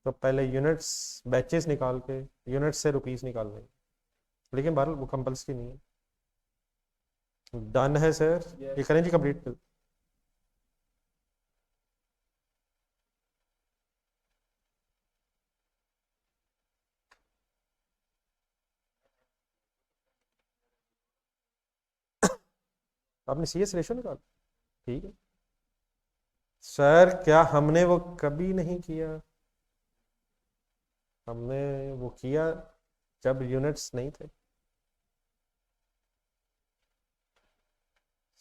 S1: तो पहले यूनिट्स बैचेस निकाल के यूनिट्स से रुपीस निकाल लेंगे, लेकिन बहरहाल वो कंपल्सरी नहीं है। डन है सर, ये करें जी कंप्लीट। आपने CS रेशो निकाल, ठीक है सर। क्या हमने वो कभी नहीं किया? हमने वो किया जब यूनिट्स नहीं थे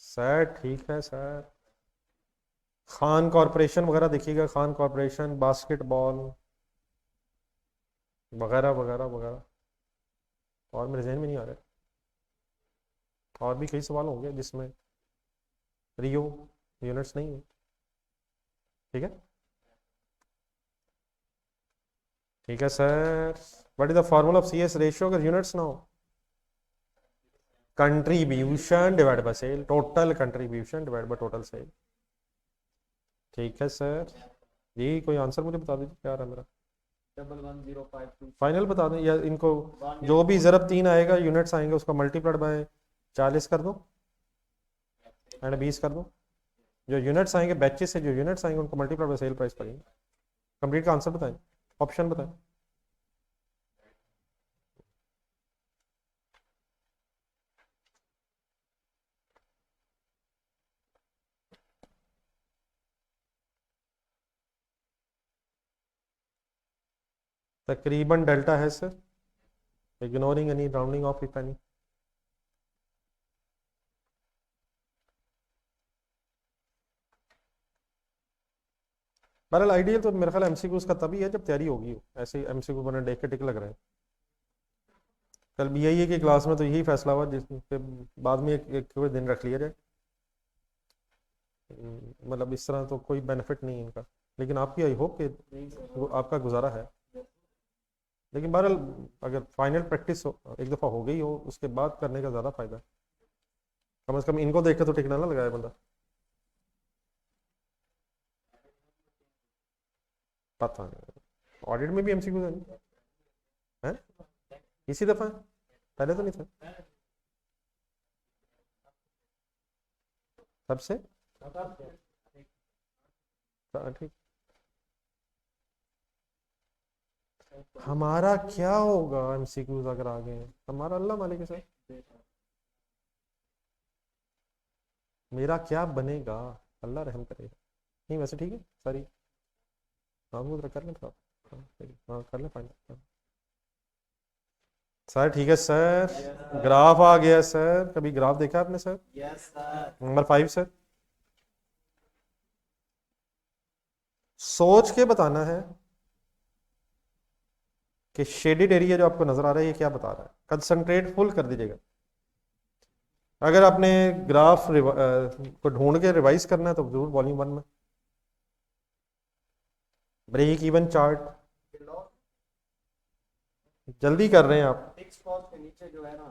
S1: सर। ठीक है सर, खान कॉरपोरेशन वगैरह देखिएगा, खान कॉरपोरेशन, बास्केटबॉल वगैरह वगैरह वगैरह, और मेरे जहन में नहीं आ रहा। और भी कई सवाल होंगे जिसमें रियो यूनिट्स नहीं है, ठीक है। ठीक है sir, what is the formula of CS ratio अगर यूनिट्स ना हो? Contribution divide by sale, total contribution divide by total sale. ठीक है सर जी, कोई आंसर मुझे बता दीजिए क्या रहा मेरा।
S2: 11052
S1: फाइनल बता दें, या इनको जो भी ज़रब 3 आएगा यूनिट्स आएंगे उसका मल्टीप्लाइड बाय 40 कर दो एंड 20 कर दो। जो यूनिट्स आएंगे बैचेस से जो यूनिट्स आएंगे उनको मल्टीप्लाइड बाय सेल प्राइस करेंगे। कंप्लीट का आंसर बताएं, ऑप्शन बताएं। तकरीबन डेल्टा है sir, ignoring any rounding off if any. बहरहाल आइडियल तो मेरे ख्याल MCQs का तभी है जब तैयारी होगी, ऐसे MCQ बने देख के टिक लग रहे हैं। कल BIA की क्लास में तो यही फैसला हुआ जिसके बाद में एक कोई दिन रख लिया जाए। मतलब इस तरह तो कोई बेनिफिट नहीं है इनका, लेकिन आपकी आई होप कि वो आपका गुजारा है। लेकिन बहरहाल अगर फाइनल प्रैक्टिस एक दफ़ा हो गई हो उसके बाद करने का ज़्यादा फायदा है। कम से कम इनको देख के तो टिकना ना लगाए बंदा। पता नहीं ऑडिट में भी MCQ है इसी दफ़ा, पहले तो नहीं था सबसे। ठीक, हमारा क्या होगा MCQs अगर आ गए हैं? हमारा अल्लाह मालिक है सर, मेरा क्या बनेगा, अल्लाह रहम करेगा। नहीं वैसे ठीक है सारी, हाँ वो कर लें थोड़ा, हाँ कर लें फाइनल सर। ठीक है सर, ग्राफ आ गया सर, कभी ग्राफ देखा आपने sir?
S2: Yes sir.
S1: Number 5 sir, सोच के बताना है कि शेडेड एरिया जो आपको नजर आ रहा है ये क्या बता रहा है। कंसंट्रेट फुल कर दीजिएगा। अगर आपने ग्राफ को ढूंढ के रिवाइज करना है तो जरूर वॉल्यूम 1 में ब्रेक इवन चार्ट। जल्दी कर रहे हैं आप।
S2: फिक्स कॉस्ट के नीचे जो है ना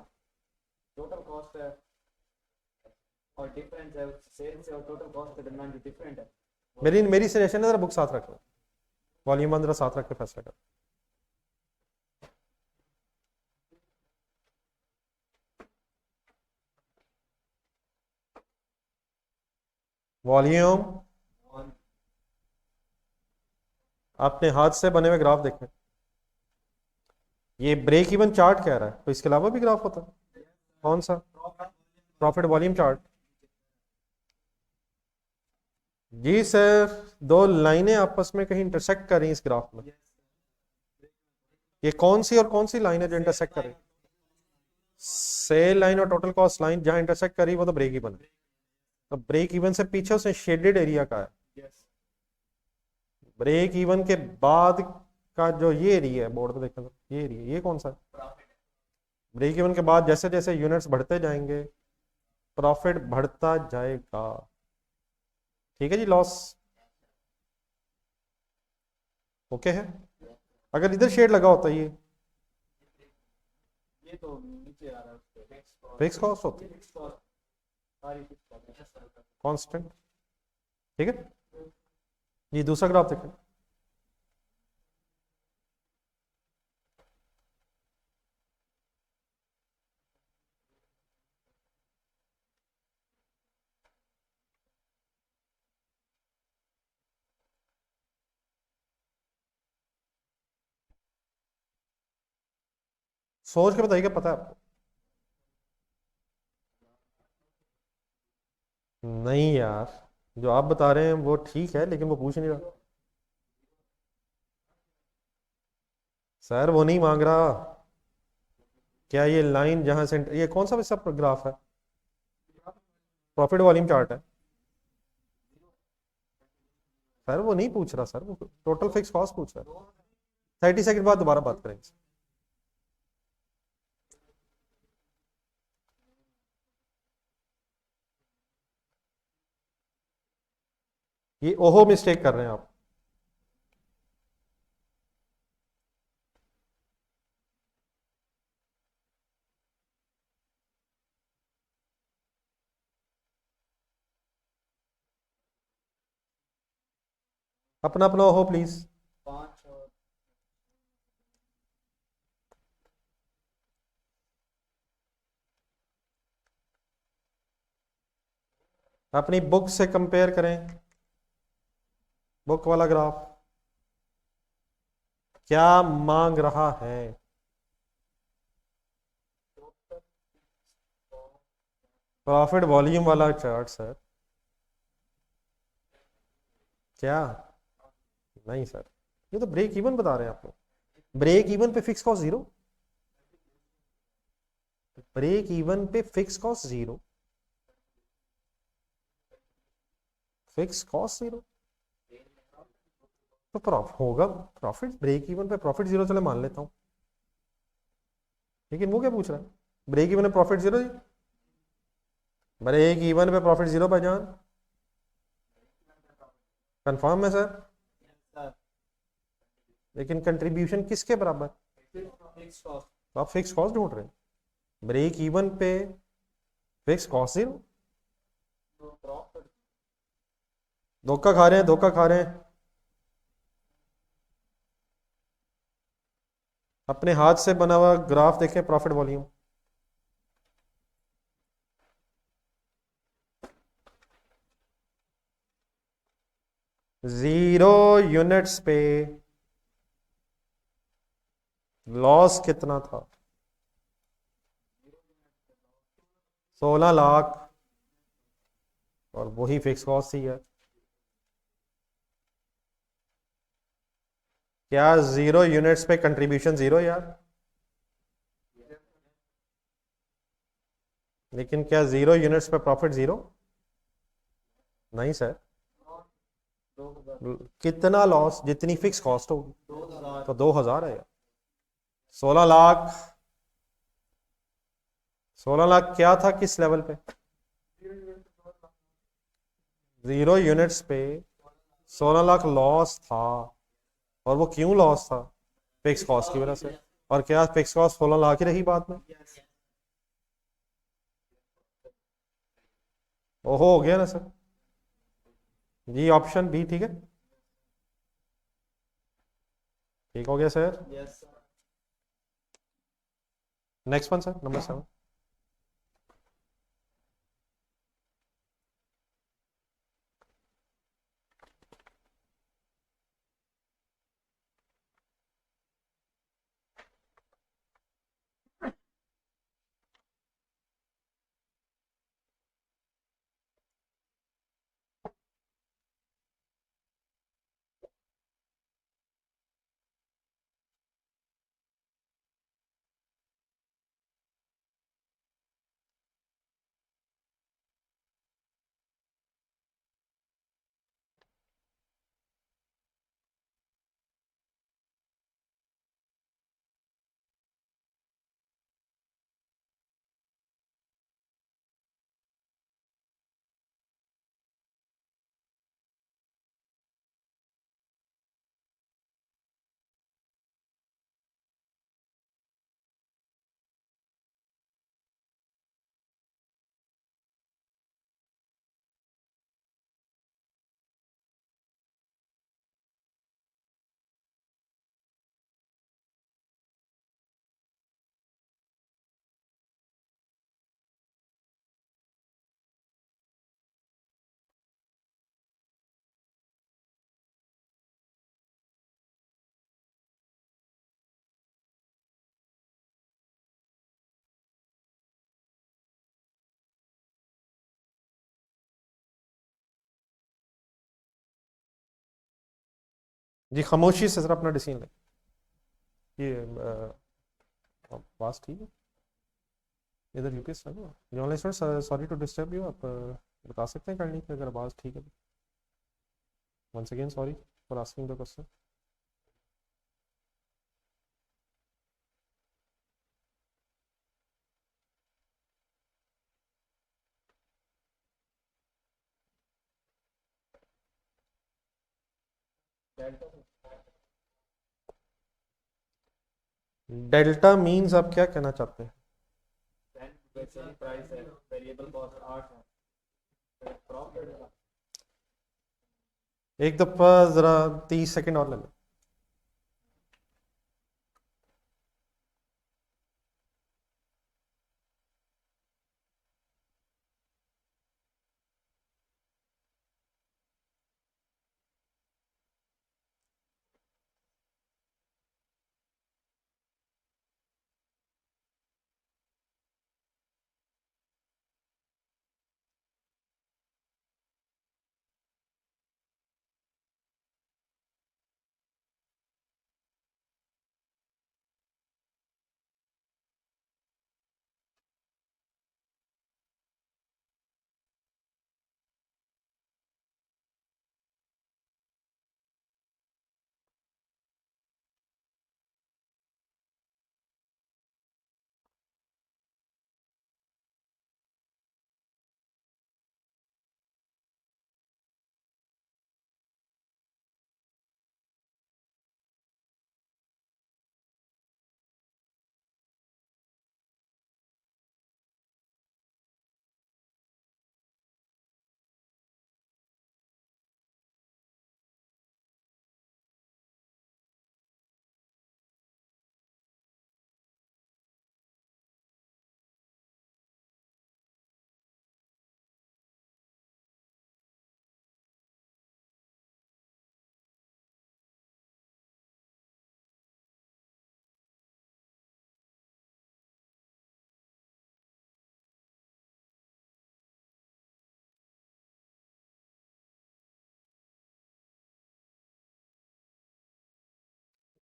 S2: टोटल कॉस्ट है और डिफरेंस है सेल से और टोटल कॉस्ट के दरमियान जो डिफरेंट है।
S1: मेरी सजेशन है जरा बुक साथ रखो, वॉल्यूम 1 जरा साथ रख के फैसला कर। वॉल्यूम अपने हाथ से बने हुए ग्राफ देखें। ये ब्रेक इवन चार्ट कह रहा है, तो इसके अलावा भी ग्राफ होता है? कौन सा? Profit volume chart. जी सर, दो लाइनें आपस में कहीं इंटरसेक्ट कर रही हैं इस ग्राफ में। ये कौन सी और कौन सी लाइन है जो इंटरसेक्ट करे? सेल लाइन और टोटल कॉस्ट लाइन जहां इंटरसेक्ट करी वो तो ब्रेक इवन है। तो ब्रेक इवन से पीछे उसने शेडेड एरिया का है।
S2: Yes.
S1: ब्रेक इवन के बाद का जो ये एरिया है बोर्ड पे देखना, तो ये एरिया ये कौन सा है?
S2: Profit.
S1: ब्रेक इवन के बाद जैसे जैसे यूनिट्स बढ़ते जाएंगे प्रॉफिट बढ़ता जाएगा। ठीक है जी, लॉस ओके है। अगर इधर शेड लगा होता ये
S2: तो नीचे आ रहा है उसके
S1: फिक्स कॉस्ट होती
S2: fixed cost, सारी fixed cost है।
S1: कांस्टेंट। ठीक है जी, दूसरा ग्राफ देखें। सोच के बताइए, पता है आपको? नहीं यार, जो आप बता रहे हैं वो ठीक है लेकिन वो पूछ नहीं रहा। सर वो नहीं मांग रहा। क्या ये लाइन जहां से ये कौन सा वैसा ग्राफ है? प्रॉफिट वॉल्यूम चार्ट है। सर वो नहीं पूछ रहा सर, वो टोटल फिक्स कॉस्ट पूछ रहा है। 30 सेकंड बाद दोबारा बात करेंगे। ये ओहो मिस्टेक कर रहे हैं आप। अपना अपना ओहो प्लीज।
S2: 5 और
S1: अपनी बुक से कंपेयर करें, बुक वाला ग्राफ क्या मांग रहा है? प्रॉफिट वॉल्यूम वाला चार्ट सर। क्या? नहीं सर, ये तो ब्रेक इवन बता रहे हैं आपको। ब्रेक इवन पे fix cost zero. Break even पे fix cost zero, fix cost zero तो होगा प्रॉफिट। ब्रेक इवन पे प्रॉफिट जीरो चले मान लेता हूं, लेकिन वो क्या पूछ रहा है? ब्रेक इवन पे प्रॉफिट जीरो। ब्रेक इवन पे प्रॉफिट जीरो भाईजान, कंफर्म है सर?
S2: सर
S1: लेकिन कंट्रीब्यूशन किसके बराबर?
S2: fixed cost,
S1: तो आप फिक्स कॉस्ट ढूंढ रहे हैं। ब्रेक इवन पे फिक्स कॉस्ट जीरो।
S2: तो profit
S1: धोखा खा रहे हैं, धोखा खा रहे हैं। अपने हाथ से बना हुआ ग्राफ देखें, प्रॉफिट वॉल्यूम। जीरो यूनिट्स पे लॉस कितना था? 16 लाख, और वही फिक्स कॉस्ट ही है। क्या जीरो यूनिट्स पे कंट्रीब्यूशन जीरो यार? लेकिन क्या जीरो यूनिट्स पे प्रॉफिट जीरो? नहीं सर।
S2: 2000
S1: कितना लॉस? जितनी फिक्स कॉस्ट होगी।
S2: 2000
S1: तो 2000 है यार। 16 लाख, 16 लाख क्या था किस लेवल पे? जीरो यूनिट्स पे 16 लाख लॉस था। और वो क्यों लॉस था? फिक्स कॉस्ट की वजह से। और क्या फिक्स कॉस्ट 16 लाख ही रही बाद में? ओहो हो गया ना सर। जी ऑप्शन बी ठीक है, ठीक हो गया sir.
S2: yes sir
S1: next one sir, number 7। जी खामोशी से सर अपना डिसीजन लें। ये बात ठीक है। इधर यूपीएस है ना जी online student, sorry to disturb you, आप बता सकते हैं करनी कि अगर आवाज़ ठीक है। Once again sorry for asking the question. Delta means आप क्या कहना चाहते हैं?
S2: सेलिंग प्राइस है, वेरिएबल कॉस्ट 8 है, प्रॉफिट
S1: एक दफ़ा ज़रा 30 सेकेंड और ले लो।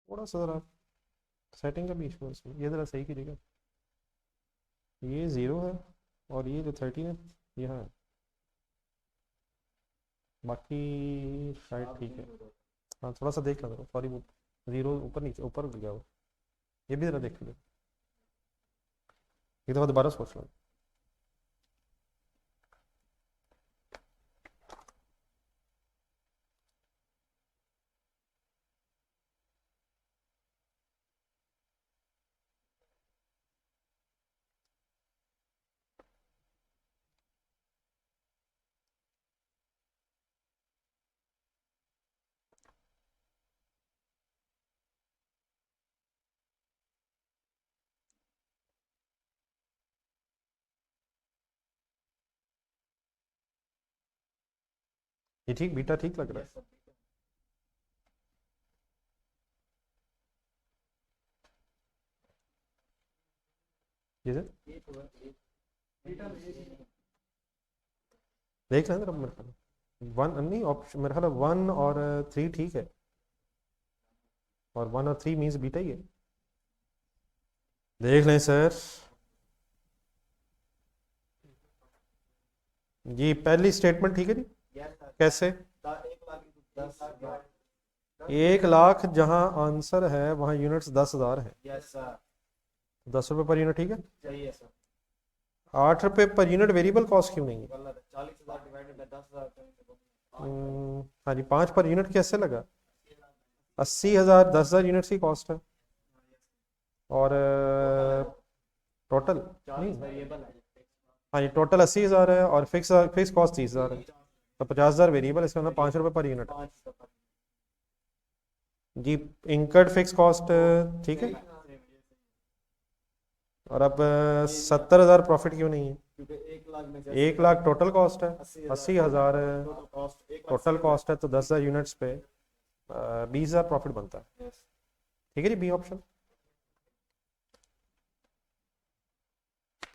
S1: थोड़ा सा ज़रा सेटिंग का भी इशू है इसमें, ये ज़रा सही कीजिएगा। ये 0 है और ये जो 13 है ये है, बाकी शायद ठीक है। हाँ थोड़ा सा देख लो, सॉरी वो 0 ऊपर नीचे ऊपर गया वो, ये भी ज़रा देख लो, एक दफ़ा दोबारा सोच लो। ये ठीक बीटा ठीक लग रहा है। जी सर देख रहे हैं सर, अब मेरे ख्याल वन नहीं ऑप्शन, मेरे ख्याल 1 और 3 ठीक है, और 1 और 3 मीन्स बीटा ही है। देख लें सर, जी पहली स्टेटमेंट ठीक है जी। कैसे? 1 लाख जहां आंसर है वहां यूनिट्स 10,000 है,
S2: यस सर
S1: 10 रुपये पर यूनिट ठीक है।
S2: सही है सर
S1: 8 रुपये पर यूनिट वेरिएबल कॉस्ट क्यों नहीं है?
S2: गलत है 40,000 डिवाइडेड बाय 10,000
S1: हाँ जी 5 पर यूनिट कैसे लगा? 80,000 10,000 यूनिट्स की कॉस्ट है, और टोटल नहीं,
S2: 40 वेरिएबल है
S1: हाँ जी टोटल 80,000 है और फिक्स फिक्स कॉस्ट 30,000 है, तो 50,000 वेरिएबल, इसका मतलब 5 रुपये पर यूनिट।
S2: 5
S1: जी इंकर्ड फिक्स कॉस्ट ठीक है, और अब 70,000 प्रॉफिट क्यों नहीं है?
S2: क्योंकि 1 लाख में
S1: 1 लाख टोटल कॉस्ट है, 80,000
S2: टोटल कॉस्ट
S1: टोटल कॉस्ट है, तो 10,000 यूनिट्स पे 20,000 प्रॉफिट बनता है। ठीक है जी, बी ऑप्शन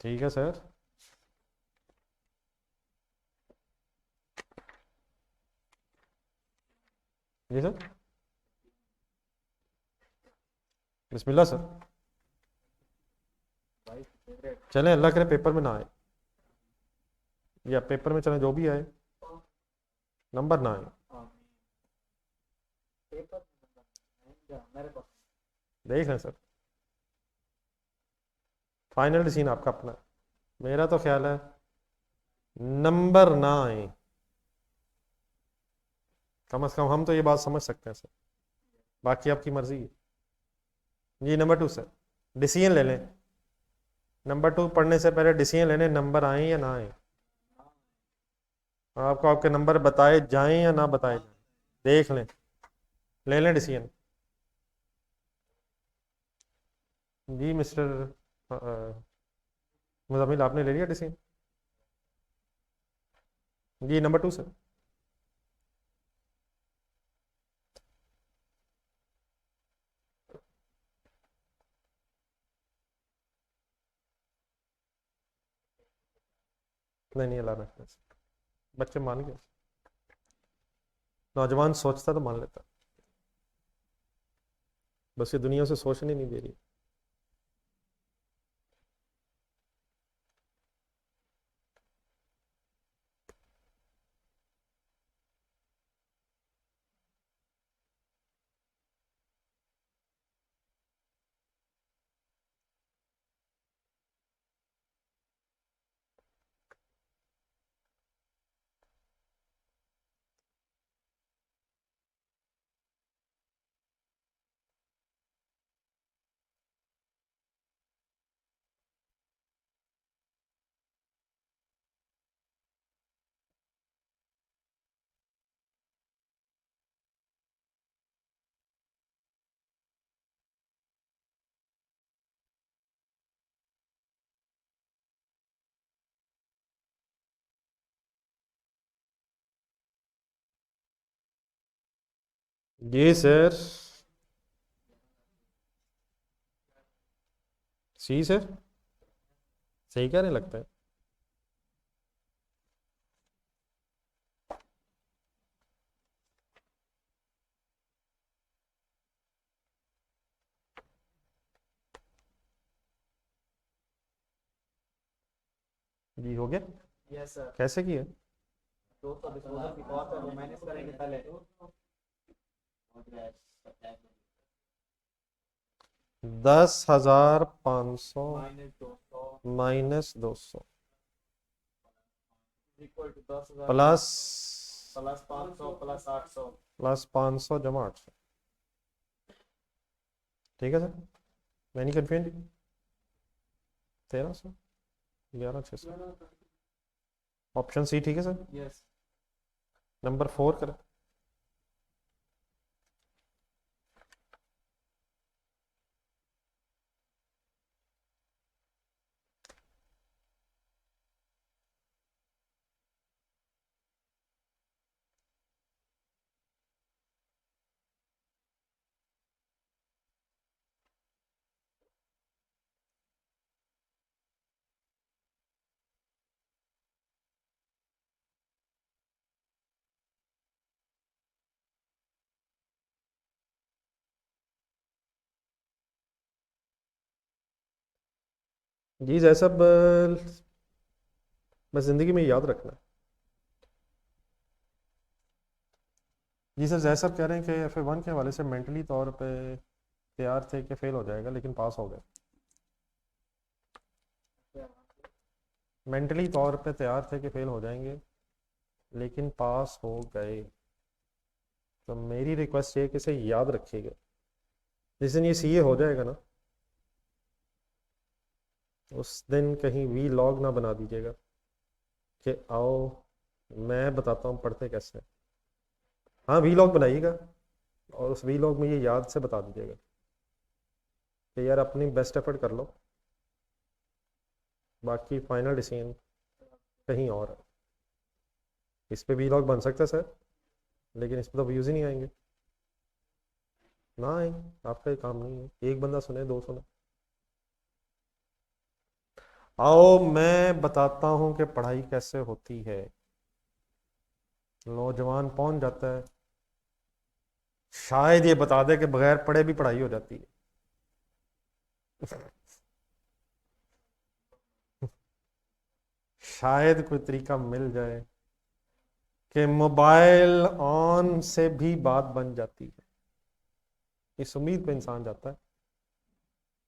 S1: ठीक है सर। जी सर बिस्मिल्लाह सर।
S2: भाई फेवरेट।
S1: चलें, अल्लाह करे पेपर में ना आए, या पेपर में चलें जो भी आए नंबर ना आए।
S2: पेपर मेरे पास
S1: देख लें सर, फाइनल डिसीजन आपका अपना है। मेरा तो ख्याल है नंबर ना आए, कम से कम हम तो ये बात समझ सकते हैं सर, बाकी आपकी मर्जी है। जी नंबर 2 सर, डिसीजन ले लें। नंबर 2 पढ़ने से पहले डिसीजन लेने, नंबर आए या ना आए। आपको आपके नंबर बताए जाएं या ना बताए जाएं, देख लें, ले लें डिसीजन। जी मिस्टर मुजम्मिल, आपने ले लिया डिसीजन? जी नंबर 2 सर। नहीं नहीं, अल्लाह रखना सर, बच्चे मान गए, नौजवान सोचता तो मान लेता, बस ये दुनिया से सोचने नहीं दे रही। जी सर। सी सर, सही कह रहे हैं लगता है। जी हो गया।
S2: Yes sir.
S1: कैसे किया?
S2: 200 डिस्पोजल की कॉस्ट है, वो मैनेज करेंगे पहले।
S1: 10,500
S2: -200
S1: -200
S2: equal to 10,000
S1: plus
S2: plus 500 plus 800।
S1: 500 जमा 800। ठीक है सर, मैं नहीं कन्फ्यूज। 1300 11,600। ऑप्शन सी ठीक है सर।
S2: यस।
S1: नंबर 4 करें। जी जैसा बस ज़िंदगी में याद रखना है। जी सर, जैसा कह रहे हैं कि FA1 के हवाले से मेंटली तौर पे तैयार थे कि फेल हो जाएगा, लेकिन पास हो गए। मेंटली तौर पे तैयार थे कि फेल हो जाएंगे, लेकिन पास हो गए। तो मेरी रिक्वेस्ट ये कि इसे याद रखिएगा, जिस दिन ये CA हो जाएगा ना, उस दिन कहीं वी लॉग ना बना दीजिएगा कि आओ मैं बताता हूँ पढ़ते कैसे हैं। हाँ वी लॉग बनाइएगा, और उस वी लॉग में ये याद से बता दीजिएगा कि यार अपनी बेस्ट एफर्ट कर लो, बाकी फाइनल डिसीजन कहीं और है। इस पे वी लॉग बन सकता है सर, लेकिन इस पर तो व्यूज़ ही नहीं आएंगे। ना आए, आपका ये काम नहीं है, एक बंदा सुने 2 सुने। आओ मैं बताता हूँ कि पढ़ाई कैसे होती है। नौजवान पहुंच जाता है, शायद ये बता दे कि बगैर पढ़े भी पढ़ाई हो जाती है। शायद कोई तरीका मिल जाए कि मोबाइल ऑन से भी बात बन जाती है। इस उम्मीद पे इंसान जाता है।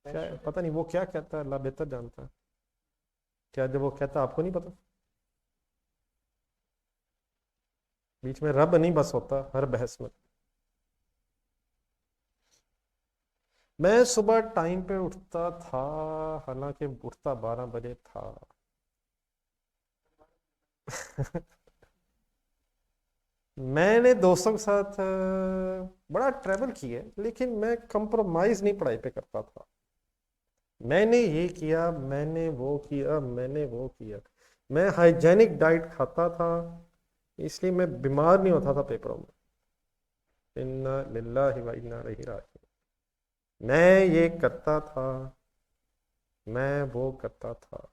S1: क्या पता नहीं वो क्या कहता है, अल्लाह बेहतर जानता है। क्या जब वो कहता है आपको नहीं पता? बीच में रब नहीं बस होता हर बहस में। मैं सुबह टाइम पे उठता था, हालांकि उठता 12 बजे था। मैंने दोस्तों के साथ बड़ा ट्रैवल किया, लेकिन मैं कंप्रोमाइज नहीं पढ़ाई पे करता था। मैंने ये किया, मैंने वो किया, मैंने वो किया। मैं हाइजेनिक डाइट खाता था, इसलिए मैं बीमार नहीं होता था पेपरों में। इन्ना लिल्लाहि व इन्ना इलैहि राजिऊन। मैं ये करता था, मैं वो करता था।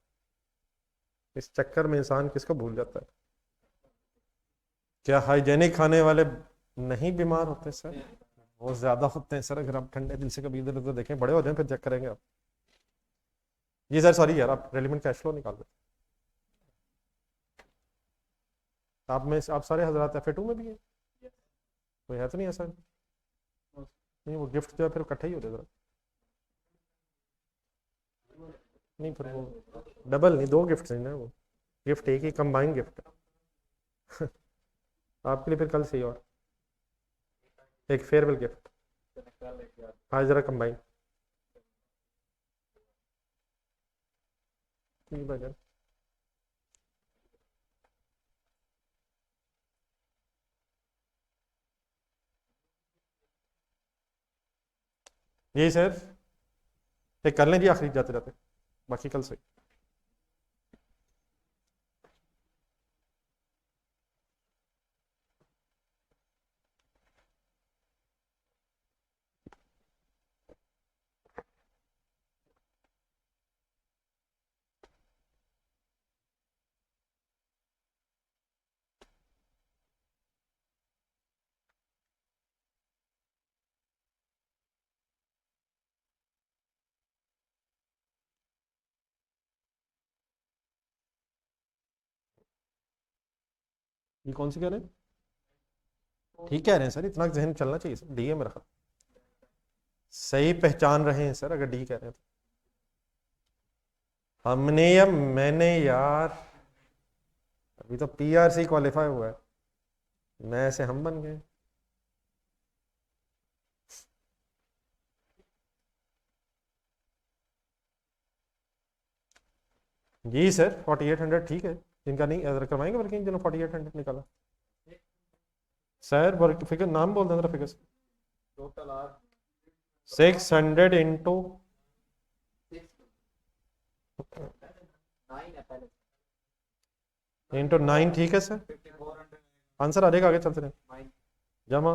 S1: इस चक्कर में इंसान किसको भूल जाता है। क्या हाइजेनिक खाने वाले नहीं बीमार होते सर? वो ज्यादा होते हैं सर। अगर आप ठंडे दिल से कभी इधर उधर देखें, बड़े हो जाए फिर चेक करेंगे आप। जी सर, सॉरी यार, आप रेलिवेंट कैश फ्लो निकाल देते। आप में आप सारे हजरात FA2 में भी हैं? कोई है तो नहीं ऐसा? नहीं, वो गिफ्ट जो है फिर इकट्ठा ही हो जाएगा। नहीं, फिर वो डबल नहीं, 2 गिफ्ट नहीं ना, वो गिफ्ट एक ही कंबाइन गिफ्ट है। आपके लिए फिर कल से ही और एक फेयरवेल गिफ्ट। आज जरा कंबाइन। ठीक है भाई। यही सर, एक कर लें जी आखिरी जाते जाते, बाकी कल से। ये कौन सी कह रहे हैं? ठीक कह रहे हैं सर, इतना जहन चलना चाहिए सर। डी है मेरा ख्याल। सही पहचान रहे हैं सर अगर डी कह रहे हैं तो। हमने या मैंने यार, अभी तो PRC क्वालिफाई हुआ है, मैं से हम बन गए। जी सर, 4800 ठीक है। जिनका नहीं अगर करवाएंगे वर्किंग, जिन्होंने 4800 निकाला। सर वर्क फिगर नाम बोल दें जरा, फिगर
S2: टोटल आर
S1: 600 इंटू
S2: 9 है पहले।
S1: इंटू 9 ठीक है सर।
S2: 5400
S1: आंसर आ जाएगा, आगे चलते रहे।
S2: 9
S1: जमा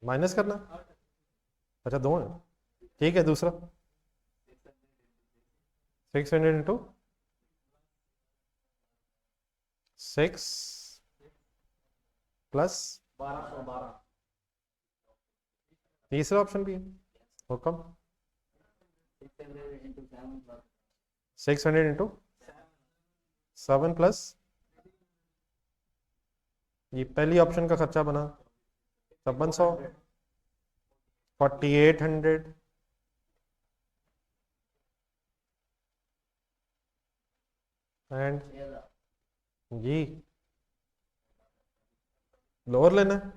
S1: माइनस करना, अच्छा 2 है, ठीक है। दूसरा 600 इंटू 6 प्लस
S2: 1212
S1: तीसरा ऑप्शन भी है, हुक्म
S2: 600 into 7 plus
S1: 600 इंटू 7 प्लस, ये पहली ऑप्शन का खर्चा बना 5600, 4800 एंड जी लोअर लेना है।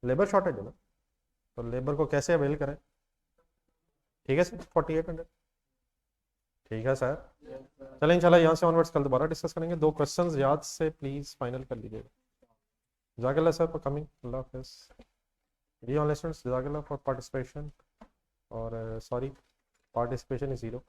S1: लेबर शॉर्टेज है ना, तो लेबर को कैसे अवेल करें? ठीक है सर, 4800 ठीक है सर। चलें इंशाल्लाह यहाँ से ऑनवर्ड्स कल दोबारा डिस्कस करेंगे। 2 क्वेश्चंस याद से प्लीज फाइनल कर लीजिएगा। जज़ाकल्लाह सर फॉर कमिंग, अल्लाह हाफिज़। जी ऑनलाइन स्टूडेंट्स, जज़ाकल्लाह फॉर पार्टिसिपेशन, और सॉरी पार्टिसिपेशन इज 0।